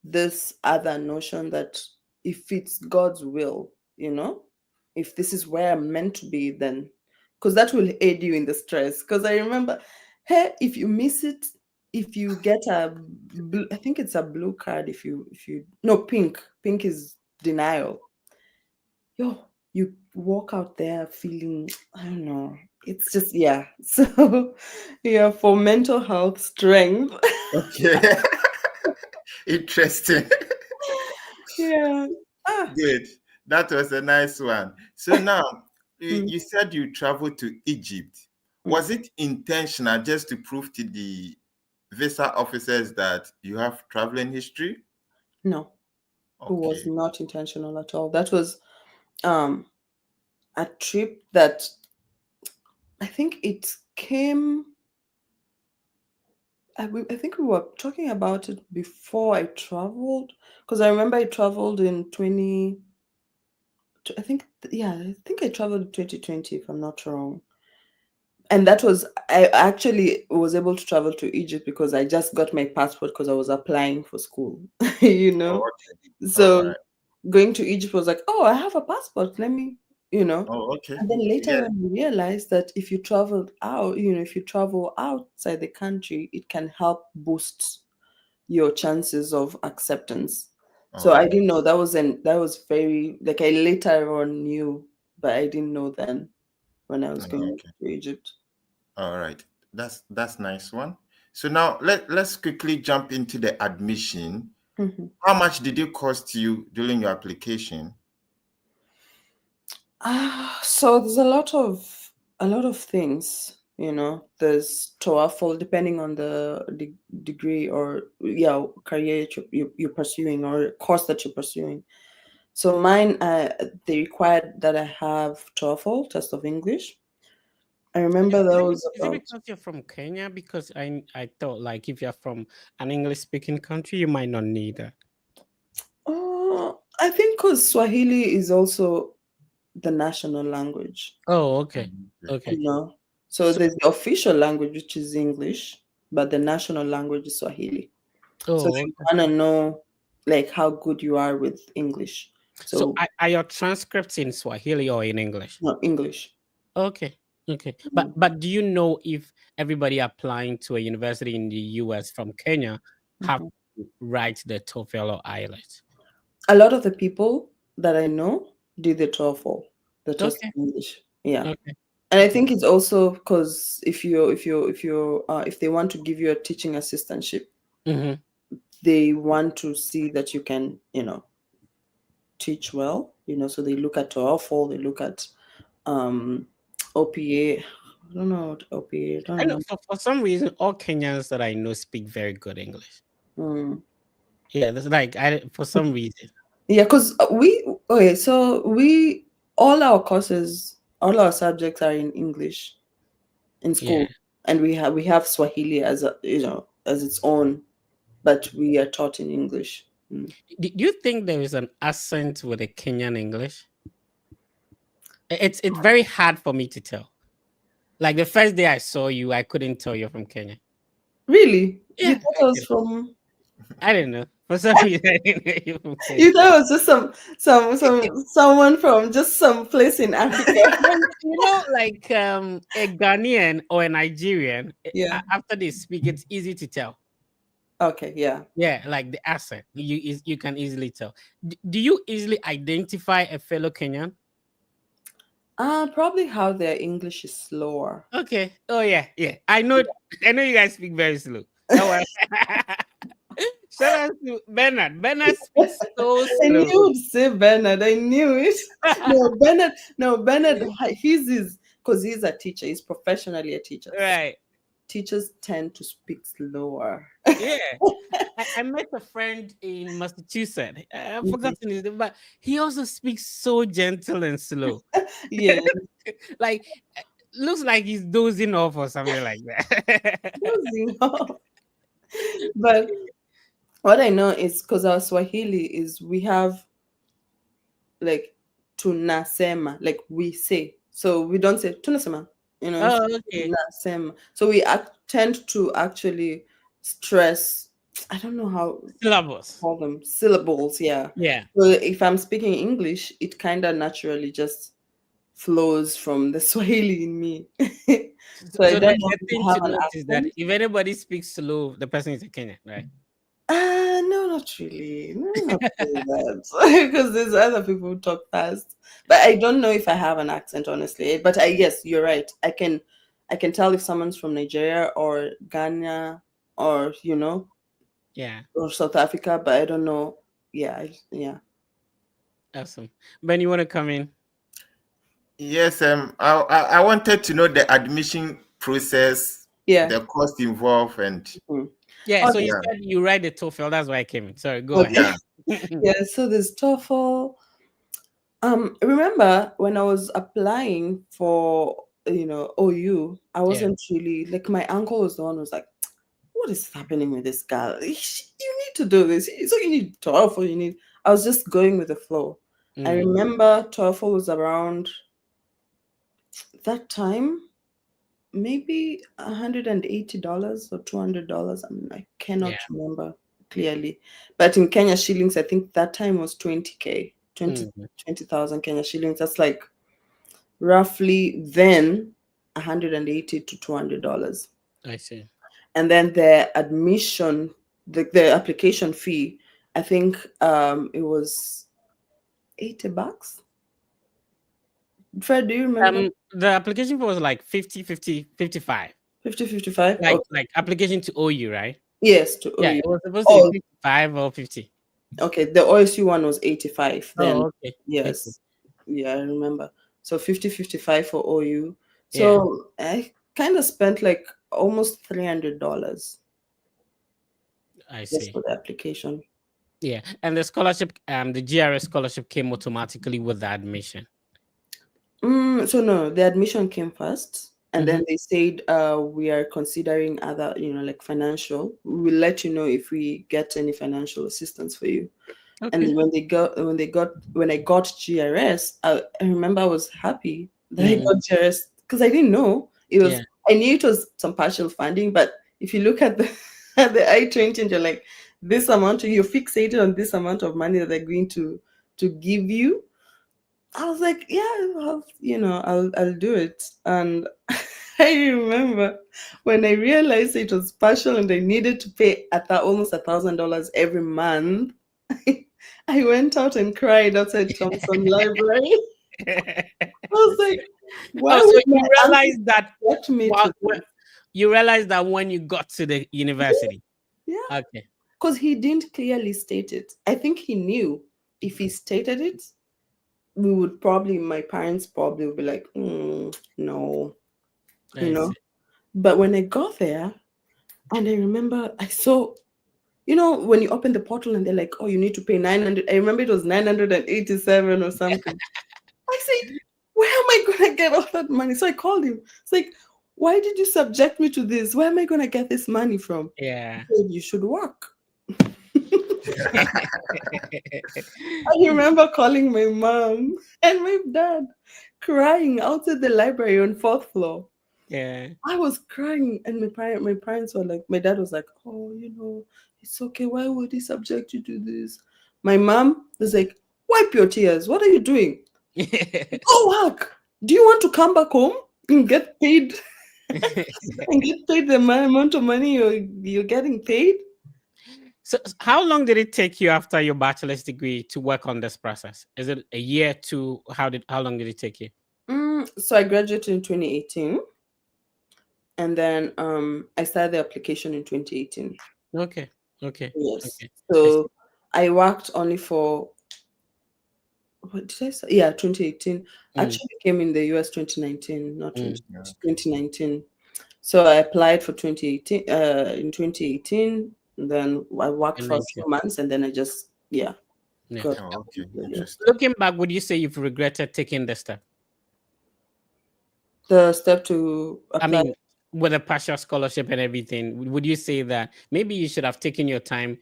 this other notion that if it's God's will, if this is where I'm meant to be, then, because that will aid you in the stress. Because I remember, hey, if you miss it, if you get I think it's a blue card. If you no, pink is denial. You walk out there feeling, I don't know. It's just, yeah. So, yeah, for mental health strength. Okay. Interesting. Yeah. Ah. Good. That was a nice one. So now Mm, you said you traveled to Egypt. mm. Was it intentional just to prove to the visa officers that you have traveling history? No, it was Okay. not intentional at all. That was um a trip that I think it came. I think we were talking about it before I traveled, because I remember I traveled in 20. I think, yeah, I think I traveled in 2020, if I'm not wrong. And that was, I actually was able to travel to Egypt because I just got my passport because I was applying for school, Oh, okay. All So right. going to Egypt was like, oh, I have a passport. Let me, Oh, okay. And then later Yeah. when we realized that if you traveled out, if you travel outside the country, it can help boost your chances of acceptance. So I Oh, didn't know that was very like I later on knew, but I didn't know then when I was going okay. to Egypt. All right. That's nice one. So now let's quickly jump into the admission. Mhm. How much did it cost you during your application? So there's a lot of things, There's TOEFL depending on the degree or career you're pursuing or course that you're pursuing. So mine, they required that I have TOEFL, test of English. I remember that was Is it about. because you're from Kenya? Because I thought like if you're from an English speaking country, you might not need that. I think because Swahili is also the national language, Oh, okay. Okay. Okay. So So there's the official language, which is English, but the national language is Swahili. So oh, they okay. want to know like how good you are with English. So So are your transcripts in Swahili or in English? no English. Okay. Okay. Mm. But do you know if everybody applying to a university in the US from Kenya have Mhm. to write the TOEFL or IELTS? A lot of the people that I know did the TOEFL, the test Okay. of English. Yeah. Okay. And I Okay. think it's also because if they want to give you a teaching assistantship, Mm-hmm. they want to see that you can, teach well, so they look at TOEFL, they look at OPA. I don't know what OPA, I don't I know remember. for some reason all Kenyans that I know speak very good English. Mm. Yeah, that's like I for some reason. Yeah, because so all our subjects are in English in Yeah. school, and we have Swahili as as its own, but we are taught in English. Mm. Do you think there is an accent with a Kenyan English? It's very hard for me to tell. Like the first day I saw you, I couldn't tell you're from Kenya. Really, you Yeah, thought I I was did. from? I didn't know. For some reason, I didn't know you're from Kenya. You thought it was just someone from just some place in Africa. No, like a Ghanaian or a Nigerian, Yeah. after they speak, it's easy to tell. Okay. Yeah. Yeah, like the accent, you can easily tell. Do you easily identify a fellow Kenyan? Probably how their English is slower. Okay. Oh yeah, yeah. I know. I know you guys speak very slow. That was. Shout out to Bernard. Bernard speaks so I knew slow. you would say Bernard. I knew it. No, Bernard. No, Bernard. He's his because he's a teacher. He's professionally a teacher. So Right. teachers tend to speak slower. Yeah. I met a friend in Massachusetts. I've Mhm. forgotten his name, but he also speaks so gentle and slow. Yeah. Like looks like he's dozing off or something like that. Losing off. But what I know is because our Swahili is we have like tunasema, like we say. So we don't say tunasema, it's Oh, okay. tunasema. So we tend to actually stress, I don't know how to Syllables. call them, syllables, yeah. Yeah. So if I'm speaking English, it kind of naturally just flows from the Swahili in me. So I So don't know the if thing I to have an note is that accent. if anybody speaks slow, the person is a Kenyan, right? No, not really. No, not really that. Because there's other people who talk fast. But I don't know if I have an accent, honestly. But yes, you're right. I can tell if someone's from Nigeria or Ghana or Yeah. or South Africa, but I don't know. Yeah, yeah. Awesome. Ben, you want to come in? Yes, I wanted to know the admission process, Yeah. the cost involved, and Mhm. Yeah. So you Okay. yeah, said you write the TOEFL. That's why I came in. Sorry, go ahead. Okay. yeah. Yeah, so there's TOEFL. Remember when I was applying for OU, I Yeah. wasn't really like my uncle was the one who was like, what is happening with this girl? You need to do this. So you need TOEFL, you need. I was just going with the flow. I Mm, remember TOEFL was around that time, maybe $180 or $200. I cannot yeah. remember. clearly. But in Kenya shillings, I think that time was 20K, 20 Mm, 20,000 Kenya shillings. That's like roughly then $180 to $200. I see. And then the admission, the application fee, I think it was $80. Fred, do you remember? The application was like 50, 50, 55. 50, 55? Like Okay. application to OU, right? Yes, to Yeah, OU. it was supposed to be Oh, 55 or 50. okay. The OSU one was 85 then. Oh, okay. Okay. Yes. Yeah, I remember. So 50, 55 for OU. Yeah, So I kind of spent like almost $300 I just see. for the application. Yeah, and the scholarship, the GRS scholarship came automatically with the admission. So no, the admission came first, and Mm-hmm. then they said, we are considering other, like financial. We'll let you know if we get any financial assistance for you. And Okay. then when I got GRS, I remember I was happy that I Mm, got GRS because I didn't know yeah. I knew it was some partial funding, but if you look at the at the I-20 and you're like, this amount, you're fixated on this amount of money that they're going to give you. I was like, yeah, I'll do it. And I remember when I realized it was partial and I needed to pay almost $1,000 every month. I went out and cried outside Thompson Library. I was like, why Oh, so would my you auntie realized that get me to this? you realized that when you got to the university. Yeah, Okay. because he didn't clearly state it. I think he knew if he stated it, my parents probably would be like, no, I see. But when I got there, and I remember I saw, when you open the portal and they're like, oh, you need to pay 900. I remember it was 987 or something. I said, where am I going to get all that money? So I called him. It's like, why did you subject me to this? Where am I going to get this money from? Yeah. He said, you should work. I remember calling my mom and my dad crying outside the library on 4th floor. Yeah. I was crying, and my parents were like, my dad was like, oh, it's okay. Why would he subject you to this? My mom was like, wipe your tears. What are you doing? Go work. Do you want to come back home and get paid and get paid the amount of money you're getting paid? So how long did it take you after your bachelor's degree to work on this process? Is it a year, two? How long did it take you? So I graduated in 2018, and then I started the application in 2018. Okay. Okay. Yes. Okay. I see. So I worked only for, what did I say? Yeah, 2018. Mm, Actually came in the US 2019, not mm. 2019. So I applied for 2018 in 2018. And then I worked And for a then few months, and then I just yeah. got Oh, okay, yeah. interesting. Looking back, would you say you've regretted taking the step? The step to I apply. mean, with a partial scholarship and everything, would you say that maybe you should have taken your time,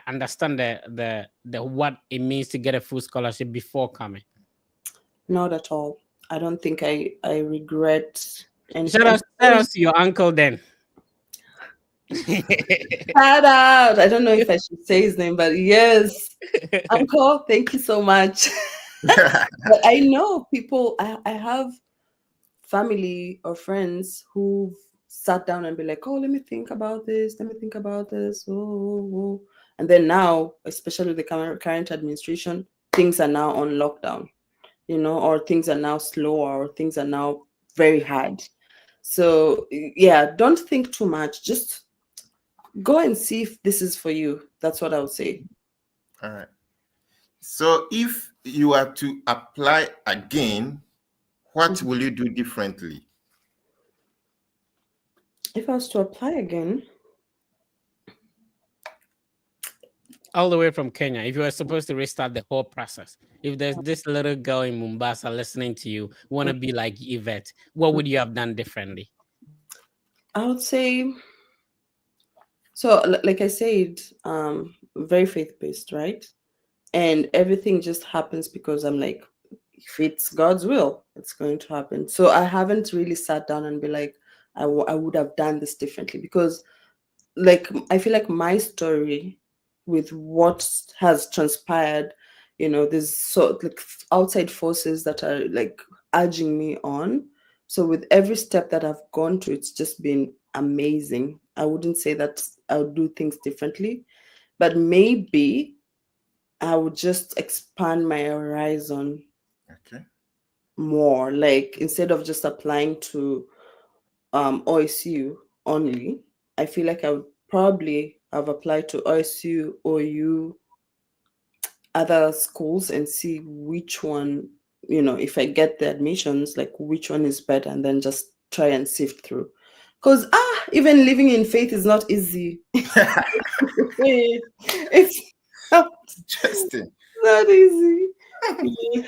understand the what it means to get a full scholarship before coming? Not at all. I don't think I regret Shout anything. out, shout out to your uncle then. Shout out. I don't know if I should say his name, but yes, Uncle, thank you so much. But I know people, I have family or friends who've sat down and be like, oh, let me think about this. Let me think about this. Oh. And then now, especially with the current administration, things are now on lockdown, or things are now slower, or things are now very hard. So yeah, don't think too much. Just go and see if this is for you. That's what I would say. All right. So if you are to apply again, what will you do differently? If I was to apply again, All the way from Kenya, if you were supposed to restart the whole process, if there's this little girl in Mombasa listening to you, want to be like Yvette, what would you have done differently? I would say, so like I said, very faith-based, right? And everything just happens because I'm like, if it's God's will, it's going to happen. So I haven't really sat down and be like, I would have done this differently, because like I feel like my story with what has transpired. There's like outside forces that are like urging me on. So with every step that I've gone to, it's just been amazing. I wouldn't say that I would do things differently, but maybe I would just expand my horizon Okay. more. Like instead of just applying to OSU only, I feel like I would probably have applied to OSU, OU, other schools and see which one, if I get the admissions, like which one is better, and then just try and sift through. Because even living in faith is not easy. It's not, Interesting. not easy. Yeah.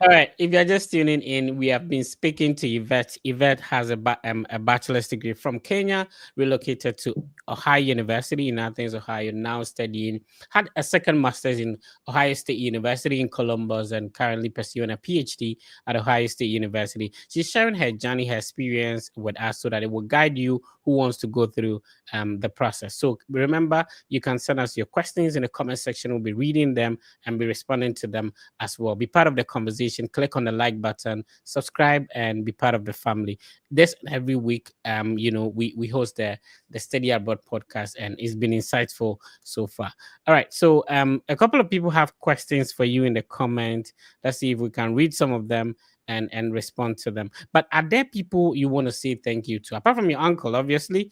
All right. If you're just tuning in, we have been speaking to Yvette. Yvette has a bachelor's degree from Kenya, relocated to Ohio University in Athens, Ohio, now studying, had a second master's in Ohio State University in Columbus, and currently pursuing a PhD at Ohio State University. She's sharing her journey, her experience with us so that it will guide you who wants to go through the process. So remember, you can send us your questions in the comment section. We'll be reading them and be responding to them as well. Be part of the conversation. Click on the like button, subscribe, and be part of the family. This every week, we host the Steady Abroad podcast, and it's been insightful so far. All right, so a couple of people have questions for you in the comment. Let's see if we can read some of them and respond to them. But are there people you want to say thank you to, apart from your uncle? Obviously,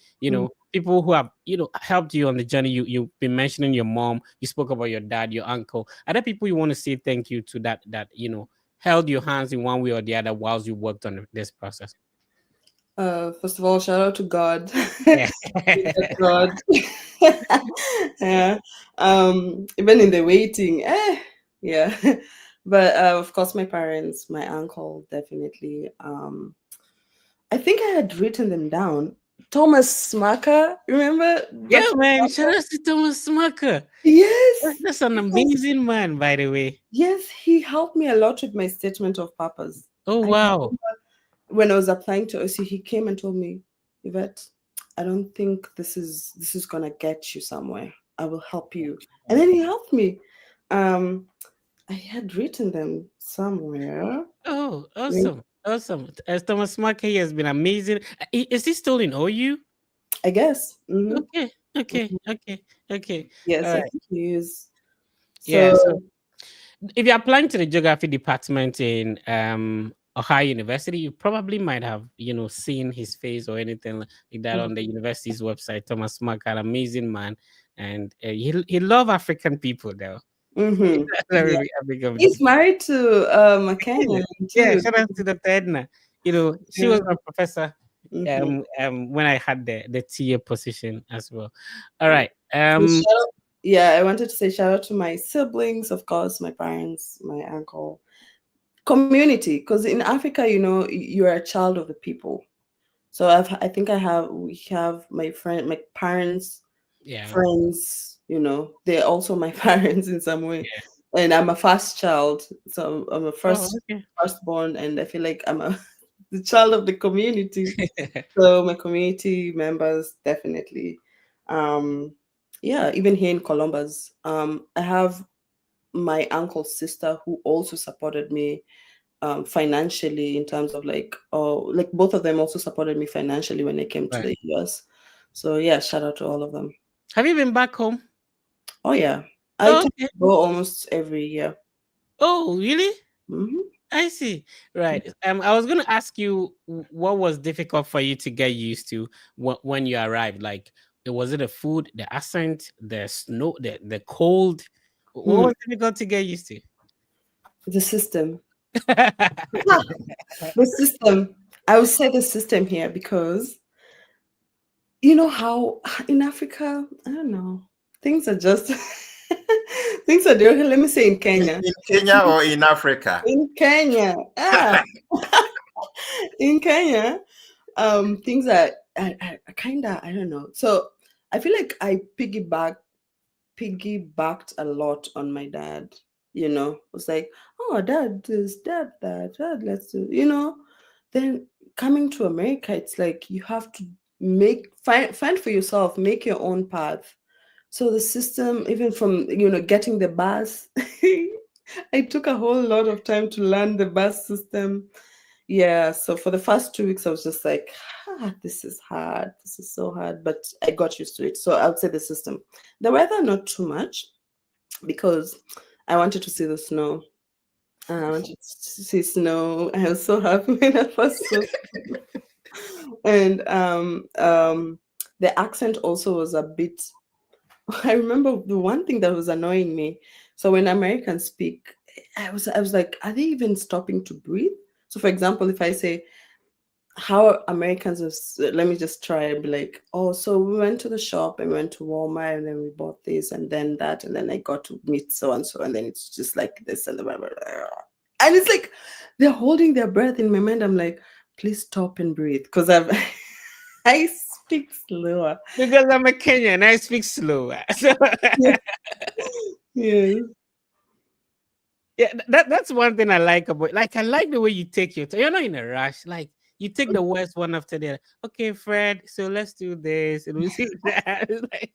people who have helped you on the journey. You've been mentioning your mom. You spoke about your dad, your uncle. Are there people you want to say thank you to that held your hands in one way or the other whilst you worked on this process? First of all, shout out to God. Yeah. God. Yeah. Even in the waiting, yeah. But of course, my parents, my uncle, definitely. I think I had written them down. Thomas Smacker, remember? Yeah, Dr. man. Shout Smacker? out to Thomas Smucker. Yes. That's an Yes. amazing man, by the way. Yes, he helped me a lot with my statement of purpose. Oh, I wow. When I was applying to OC, he came and told me, Yvette, I don't think this is gonna get you somewhere. I will help you. And then he helped me. I had written them somewhere. Oh, awesome. Awesome. As Thomas Smucker, he has been amazing. Is he still in OU? I guess. Hmm. Okay. Okay. Okay. Okay. All Yes, I right. think he is. Yeah. So So if you're applying to the geography department in Ohio University, you probably might have, seen his face or anything like that on the university's website. Thomas Mark, an amazing man, and he love African people though. mhm. Yeah. Very African He's people. married to a Kenyan Yeah, too. shout out to Dr. Edna. She Yeah. was my professor Mhm. when I had the TA position as well. All Yeah. right. So yeah, I wanted to say shout out to my siblings, of course, my parents, my uncle, community. Because in Africa, you're a child of the people. So I think we have my parents, Yeah. friends. They're also my parents in some way, Yeah. and I'm a first child, so I'm a Oh, okay. firstborn, and I feel like I'm the child of the community. So my community members definitely. Um, yeah, even here in Columbus, I have my uncle's sister who also supported me financially in terms of like both of them also supported me financially when I came to Right. the US. So yeah, shout out to all of them. Have you been back home? Oh yeah, I Oh, tend okay. to go almost every year. Oh, really? Hmm. I see. Right. I was going to ask you what was difficult for you to get used to when you arrived. Like, was it the food, the accent, the snow, the cold? What Hmm. was difficult to get used to? The system. The system. I would say the system here because you know how in Africa, I don't know, things are just things are different. Let me say in Kenya. In Kenya or in Africa? In Kenya. In Kenya, things are I kind of I don't know. So I feel like I piggybacked a lot on my dad. It was like, oh, dad, this, dad, that, dad, let's do. Then coming to America, it's like you have to find for yourself, make your own path. So the system, even from getting the bus, I took a whole lot of time to learn the bus system. Yeah, so for the first 2 weeks, I was just like, this is hard. This is so hard. But I got used to it. So I would say the system. The weather, not too much, because I wanted to see the snow. I wanted to see snow. I was so happy when I first saw. And the accent also was a bit. I remember the one thing that was annoying me. So when Americans speak, I was like, are they even stopping to breathe? So for example, if I say how Americans is, let me just try and be like, oh, so we went to the shop and we went to Walmart and then we bought this and then that and then I got to meet so and so and then it's just like this and the blah, blah, blah. And it's like they're holding their breath. In my mind, I'm like, please stop and breathe, because I speak slower. Because I'm a Kenyan, I speak slower. So Yes. yeah, that's one thing I like about, like, I like the way you take your time. You're not in a rush. Like, you take the words one after the other. Okay, Fred, so let's do this and we see that. It's like,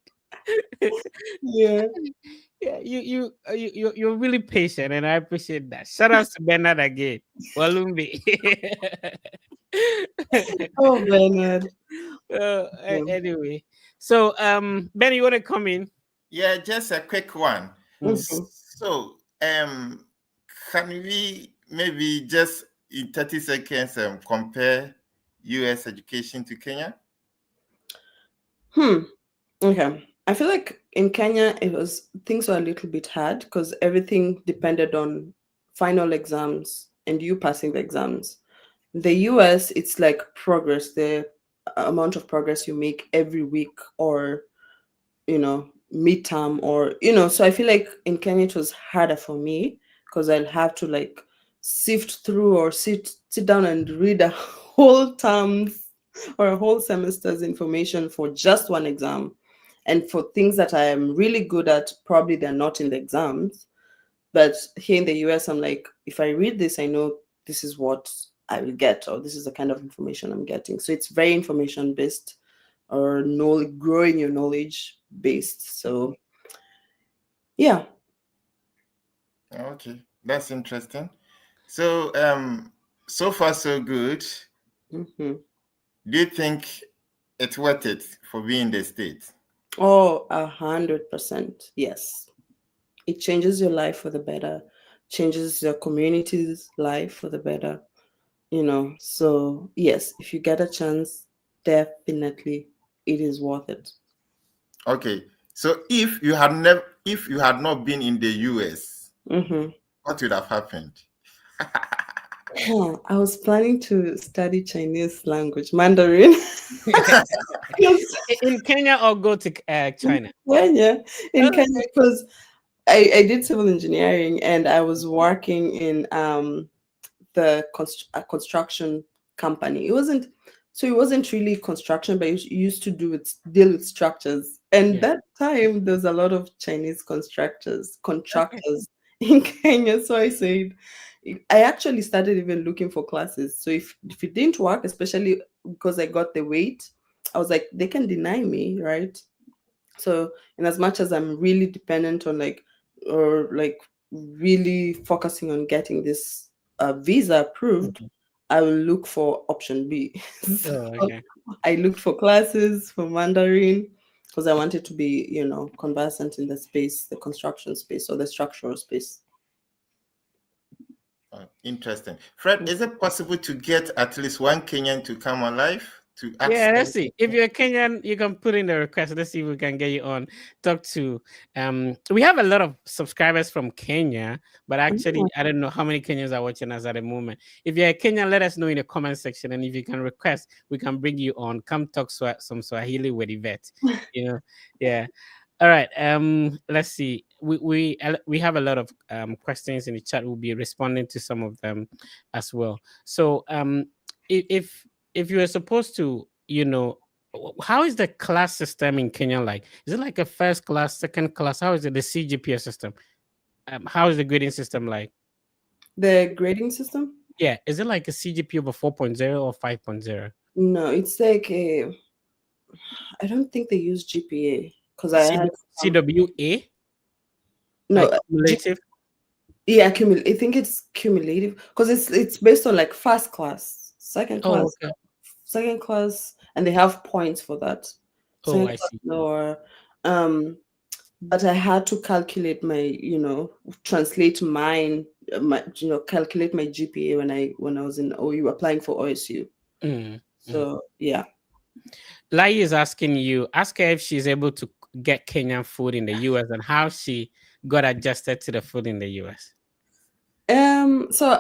Yeah. yeah, you're really patient, and I appreciate that. Shout out to Bernard again. Walumbi. Oh, Bernard. Yeah. Anyway, so Ben, you want to come in? Yeah, just a quick one. Mhm. So, can we maybe just in 30 seconds compare US education to Kenya? Okay. I feel like in Kenya, things were a little bit hard because everything depended on final exams and you passing the exams. The US, it's like progress, the amount of progress you make every week or, midterm or, so I feel like in Kenya it was harder for me because I'll have to like sift through or sit down and read a whole term's or a whole semester's information for just one exam. And for things that I am really good at, probably they're not in the exams. But here in the US, I'm like, if I read this, I know this is what I will get, or this is the kind of information I'm getting. So it's very information based or growing your knowledge based. So yeah. Okay, that's interesting. So, so far so good. Hmm. Do you think it's worth it for being in the States? Oh, 100%. Yes. It changes your life for the better, changes your community's life for the better, So yes, if you get a chance, definitely it is worth it. Okay, so if you had not been in the US, Hmm. what would have happened? I was planning to study Chinese language, Mandarin. Yes, In Kenya or go to China? Kenya, in Oh, Kenya, because I did civil engineering and I was working in a construction company. It wasn't really construction, but it used to deal with structures. And yeah. that time there's a lot of Chinese contractors Okay. in Kenya. So I said I actually started even looking for classes. So if it didn't work, especially because I got the weight, I was like, they can deny me, right? So in as much as I'm really dependent on really focusing on getting this visa approved, Mhm. I will look for option B. So Oh, okay. I looked for classes for Mandarin because I wanted to be, conversant in the space, the construction space or the structural space. Interesting. Fred, is it possible to get at least one Kenyan to come alive to Yeah, ask? let's see. If you're Kenyan, you can put in the request. Let's see if we can get you on. Talk to we have a lot of subscribers from Kenya, but actually I don't know how many Kenyans are watching us at the moment. If you're a Kenyan, let us know in the comment section. And if you can request, we can bring you on. Come talk some Swahili with Yvette. Yeah. All right. Let's see. We have a lot of questions in the chat. We'll be responding to some of them as well. So if you were supposed to, how is the class system in Kenya like? Is it like a first class, second class? How is it the CGPA system? How is the grading system like? The grading system? Yeah, is it like a CGPA of a 4.0 or 5.0? No, it's like I don't think they use GPA because I had CWA, no like cumulative. yeah, I think it's cumulative because it's based on like first class, second Oh, class, okay. second class, and they have points for that. Oh, Second I class see. lower. But I had to calculate my, translate calculate my GPA when I was in OU applying for OSU. So yeah. Lai is asking you, ask her if she's able to get Kenyan food in the US and how she got adjusted to the food in the US. So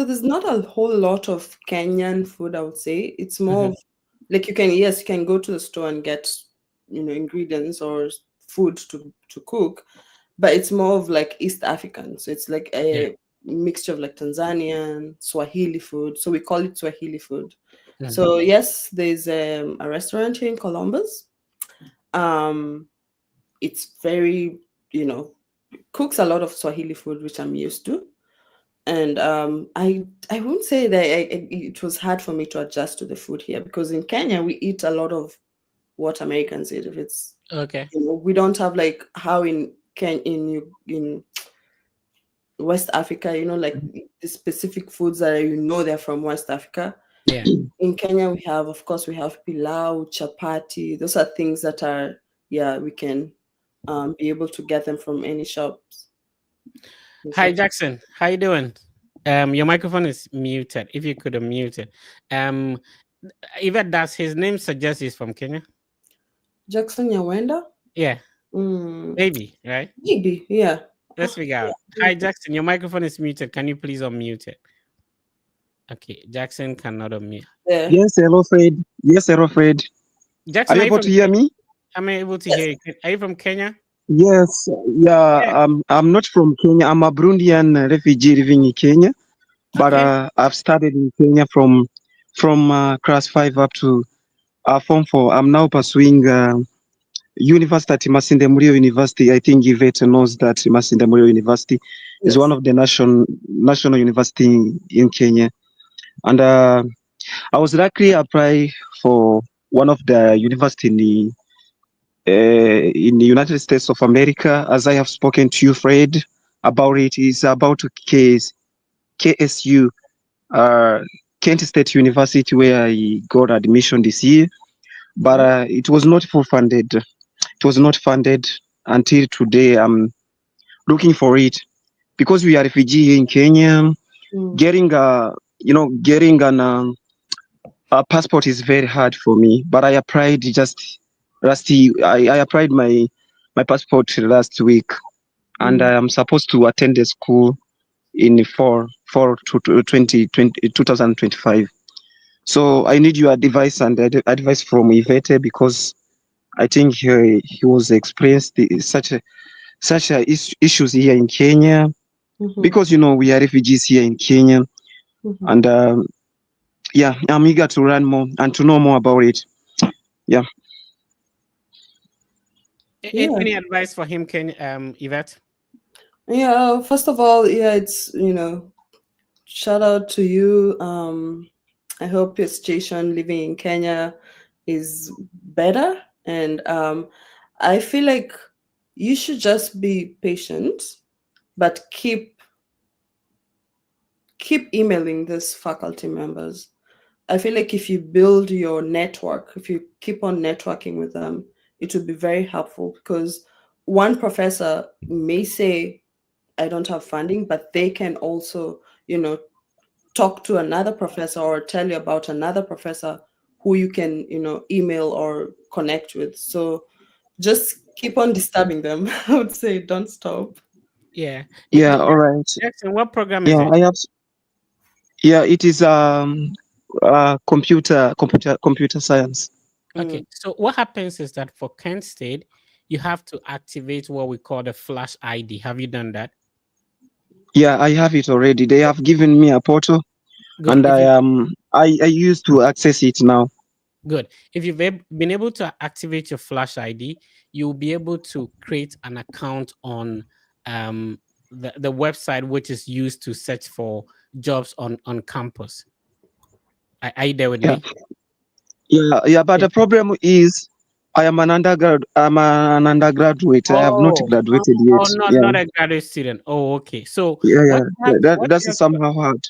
there's not a whole lot of Kenyan food, I would say. It's more of like you can go to the store and get, ingredients or food to cook, but it's more of like East African. So it's like a mixture of like Tanzanian, Swahili food. So we call it Swahili food. So yes, there's a restaurant here in Columbus. It's very, cooks a lot of Swahili food, which I'm used to. And I won't say that it was hard for me to adjust to the food here, because in Kenya we eat a lot of what Americans eat. If it's Okay. we don't have like how in West Africa, like the specific foods that they're from West Africa. Yeah. In Kenya we have pilau, chapati. Those are things that are we can be able to get them from any shops. Hi Jackson, how you doing? Your microphone is muted. If you could unmute it. Yvette, does his name suggest he's from Kenya? Jackson Nyawenda? Yeah. Maybe, right? Maybe, yeah. Let's figure out. Hi Jackson, your microphone is muted. Can you please unmute it? Okay, Jackson cannot unmute. Yeah. Yes, hello Fred. Yes, hello Fred. Jackson, are you able to hear me? Am I able to hear you? Are you from Kenya? Yes, yeah. I'm not from Kenya. I'm a Burundian refugee living in Kenya, but I've studied in Kenya from class 5 up to Form 4. I'm now pursuing university at Masinde Muliro University. I think Yvette knows that Masinde Muliro University is one of the national university in Kenya, and I was lucky apply for one of the university in the United States of America. As I have spoken to you, Fred, about it, is about KSU, Kent State University, where I got admission this year, but it was not full funded. It was not funded until today. I'm looking for it because we are refugee here in Kenya. Getting a passport is very hard for me. But I applied I applied my passport last week, and I am supposed to attend the school in 2025. So I need your advice and advice from Yvette, because I think he was experienced such issues here in Kenya, because we are refugees here in Kenya, and I'm eager to learn more and to know more about it. Yeah. Any advice for him, Yvette? Yeah, first of all, it's shout out to you. I hope your situation living in Kenya is better, and I feel like you should just be patient, but keep emailing these faculty members. I feel like if you build your network, if you keep on networking with them, it would be very helpful, because one professor may say, I don't have funding, but they can also, talk to another professor or tell you about another professor who you can, email or connect with. So just keep on disturbing them. I would say don't stop. Yeah. Yeah, all right. Jackson, what program is it? I have. Yeah, it is computer science. Okay. So what happens is that for Kent State, you have to activate what we call the Flash ID. Have you done that? Yeah, I have it already. They have given me a portal. Good. And I used to access it now. Good. If you've been able to activate your Flash ID, you'll be able to create an account on the website, which is used to search for jobs on campus. Are you there with me? Yeah, but the problem is I am an undergrad. I'm an undergraduate. I have not Oh, graduated oh, yet. not a graduate student. Oh, okay. So Yeah, what yeah. you have, That what you that's have to somehow hard.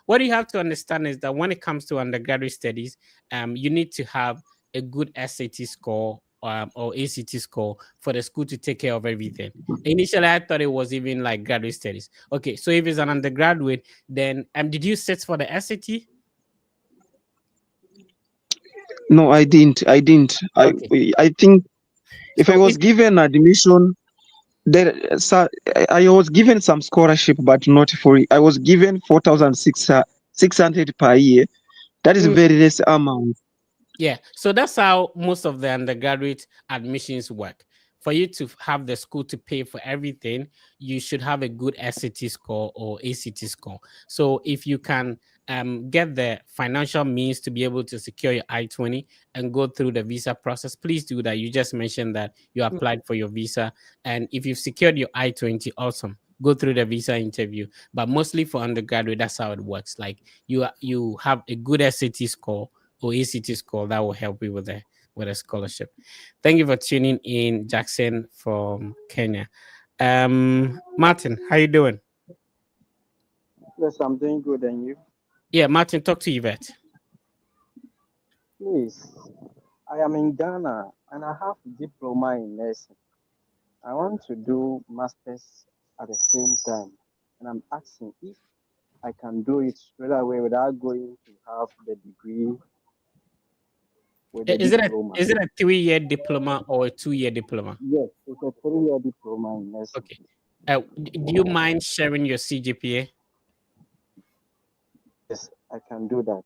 what you have to understand is that when it comes to undergraduate studies, you need to have a good SAT score or ACT score for the school to take care of everything. Initially, I thought it was even like graduate studies. Okay, so if it's an undergraduate, then did you sit for the SAT? No, I didn't. I didn't. Okay, I think if I so was if given admission, there, I was given some scholarship, but not for. I was given 4,600 per year. That is a very less amount. Yeah, so that's how most of the undergraduate admissions work. For you to have the school to pay for everything, you should have a good SAT score or ACT score. So if you can get the financial means to be able to secure your I-20 and go through the visa process, please do that. You just mentioned that you applied for your visa, and if you've secured your I-20, awesome. Go through the visa interview. But mostly for undergraduate, that's how it works. Like you have a good SAT score or ACT score that will help you with a scholarship. Thank you for tuning in, Jackson from Kenya. Martin, how you doing? Yes, I'm doing good, and you? Yeah, Martin, talk to Yvette. Please, I am in Ghana and I have diploma in nursing. I want to do masters at the same time, and I'm asking if I can do it straight away without going to have the degree with the Is it a diploma. is it a 3-year diploma or a 2-year diploma? Yes, it's a 3 year diploma in nursing. Okay. Do you mind sharing your CGPA? Yes, I can do that.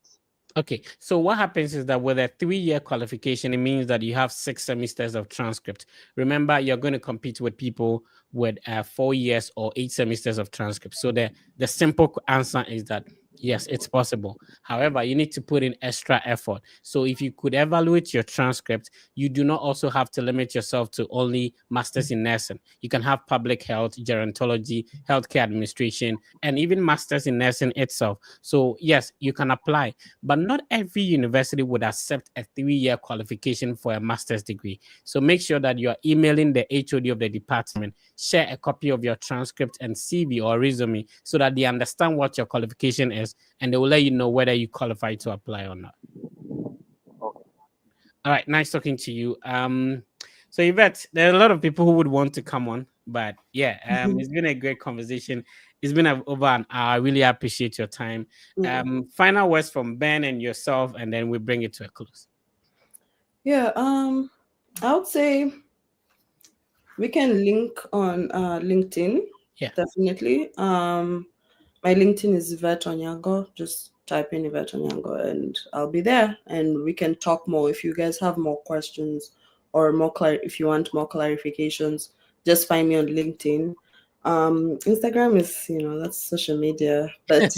Okay, so what happens is that with a 3-year qualification, it means that you have 6 semesters of transcript. Remember, you're going to compete with people with 4 years or 8 semesters of transcript. So the simple answer is that yes, it's possible. However, you need to put in extra effort. So if you could evaluate your transcript, you do not also have to limit yourself to only masters in nursing. You can have public health, gerontology, healthcare administration, and even masters in nursing itself. So yes, you can apply, but not every university would accept a 3-year qualification for a master's degree. So make sure that you're emailing the HOD of the department, share a copy of your transcript and CV or resume so that they understand what your qualification is and they will let you know whether you qualify to apply or not. Okay. All right, nice talking to you. So Yvette, there are a lot of people who would want to come on, but yeah, it's been a great conversation. It's been over an hour. I really appreciate your time. Final words from Ben and yourself, and then we bring it to a close. Yeah, I would say we can link on LinkedIn. Yeah. Definitely. My LinkedIn is Yvette Onyango. Just type in Yvette Onyango and I'll be there and we can talk more. If you guys have more questions or if you want more clarifications, just find me on LinkedIn. Instagram is, that's social media, but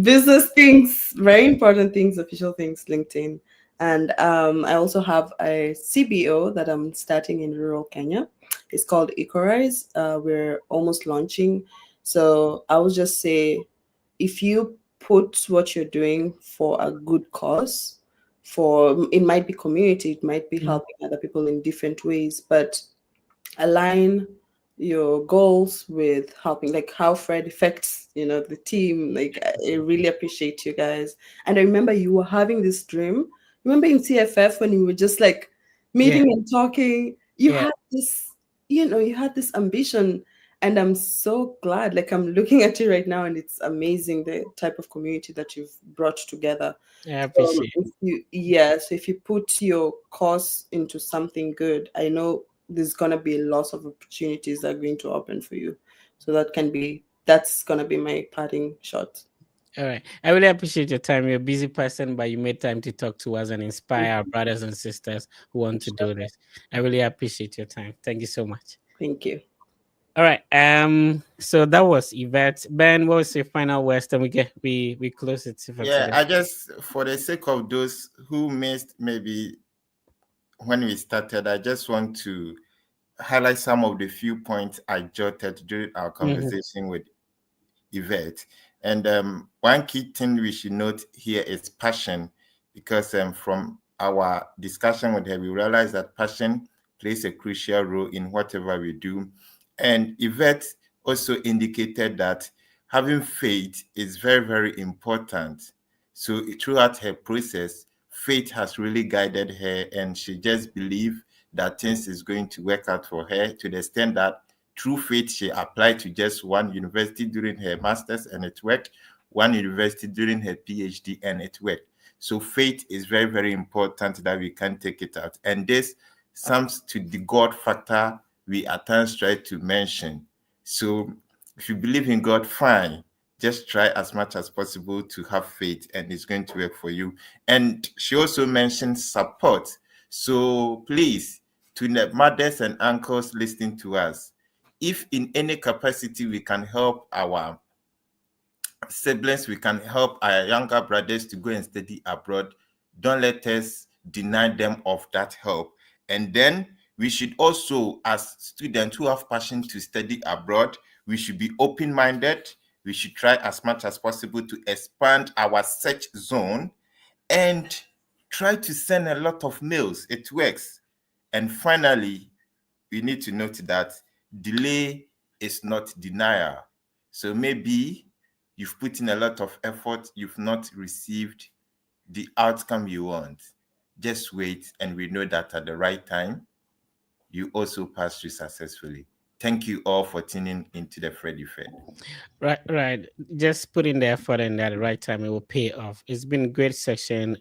business things, very important things, official things, LinkedIn. And I also have a CBO that I'm starting in rural Kenya. It's called Ecorise. We're almost launching. So I would just say, if you put what you're doing for a good cause, it might be community, it might be helping other people in different ways, but align your goals with helping, like how Fred affects the team. Like, I really appreciate you guys. And I remember you were having this dream. Remember in TFF when you were just like meeting and talking, you had this, you had this ambition. And I'm so glad, like I'm looking at you right now and it's amazing the type of community that you've brought together. I appreciate it. So if you put your course into something good, I know there's gonna be a lot of opportunities that are going to open for you. So that's gonna be my parting shot. All right. I really appreciate your time. You're a busy person, but you made time to talk to us and inspire our brothers and sisters who want to do this. I really appreciate your time. Thank you so much. Thank you. All right. So that was Yvette. Ben, what was your final words? And we close it for Yeah, today. I just, for the sake of those who missed maybe when we started, I just want to highlight some of the few points I jotted during our conversation with Yvette. And one key thing we should note here is passion, because from our discussion with her, we realized that passion plays a crucial role in whatever we do. And Yvette also indicated that having faith is very, very important. So throughout her process, faith has really guided her, and she just believed that things is going to work out for her, to the extent that through faith, she applied to just one university during her master's and it worked, one university during her PhD and it worked. So faith is very, very important that we can take it out. And this sums to the God factor we at times try to mention. So if you believe in God, fine. Just try as much as possible to have faith, and it's going to work for you. And she also mentioned support. So please, to the mothers and uncles listening to us, if in any capacity we can help our siblings, we can help our younger brothers to go and study abroad, don't let us deny them of that help. And then we should also, as students who have passion to study abroad, we should be open-minded. We should try as much as possible to expand our search zone and try to send a lot of mails. It works. And finally, we need to note that delay is not denial. So maybe you've put in a lot of effort, you've not received the outcome you want. Just wait, and we know that at the right time, you also pass through successfully. Thank you all for tuning into the Freddy Fed. Right. Just put in the effort and at the right time, it will pay off. It's been a great session.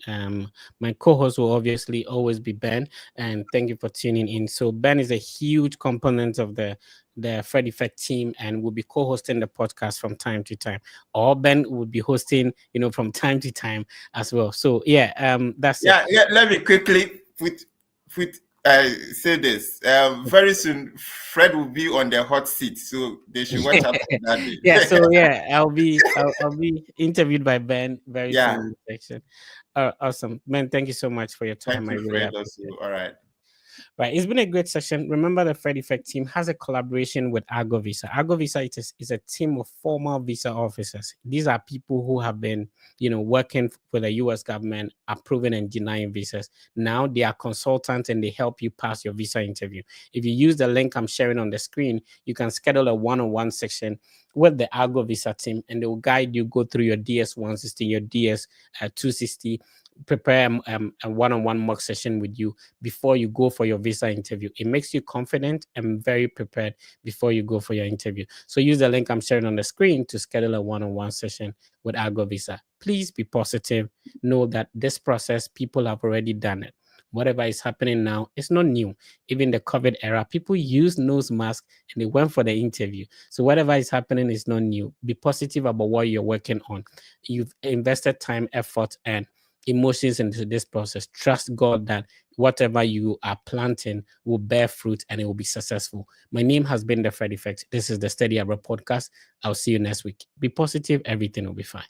My co-host will obviously always be Ben, and thank you for tuning in. So Ben is a huge component of the Freddy Fed team and will be co-hosting the podcast from time to time. Or Ben will be hosting, from time to time as well. So that's it. Yeah. Let me quickly put say this. Very soon, Fred will be on the hot seat, so they should watch out for that day. I'll be interviewed by Ben very soon in the section. Awesome, Ben. Thank you so much for your time. Thank you, Fred. Also, all right. Right, it's been a great session. Remember, the Fred Effect team has a collaboration with Argo Visa. Argo Visa is a team of former visa officers. These are people who have been, working for the U.S. government, approving and denying visas. Now they are consultants and they help you pass your visa interview. If you use the link I'm sharing on the screen, you can schedule a one-on-one section with the Argo Visa team, and they will guide you, go through your DS 160, your DS 260. Prepare a one-on-one mock session with you before you go for your visa interview. It makes you confident and very prepared before you go for your interview. So use the link I'm sharing on the screen to schedule a one-on-one session with Argo Visa. Please be positive. Know that this process, people have already done it. Whatever is happening now, it's not new. Even the COVID era, people use nose mask and they went for the interview. So whatever is happening is not new. Be positive about what you're working on. You've invested time, effort, and emotions into this process. Trust God that whatever you are planting will bear fruit and it will be successful. My name has been The Fred Effect. This is the Steady Abroad podcast. I'll see you next week. Be positive. Everything will be fine.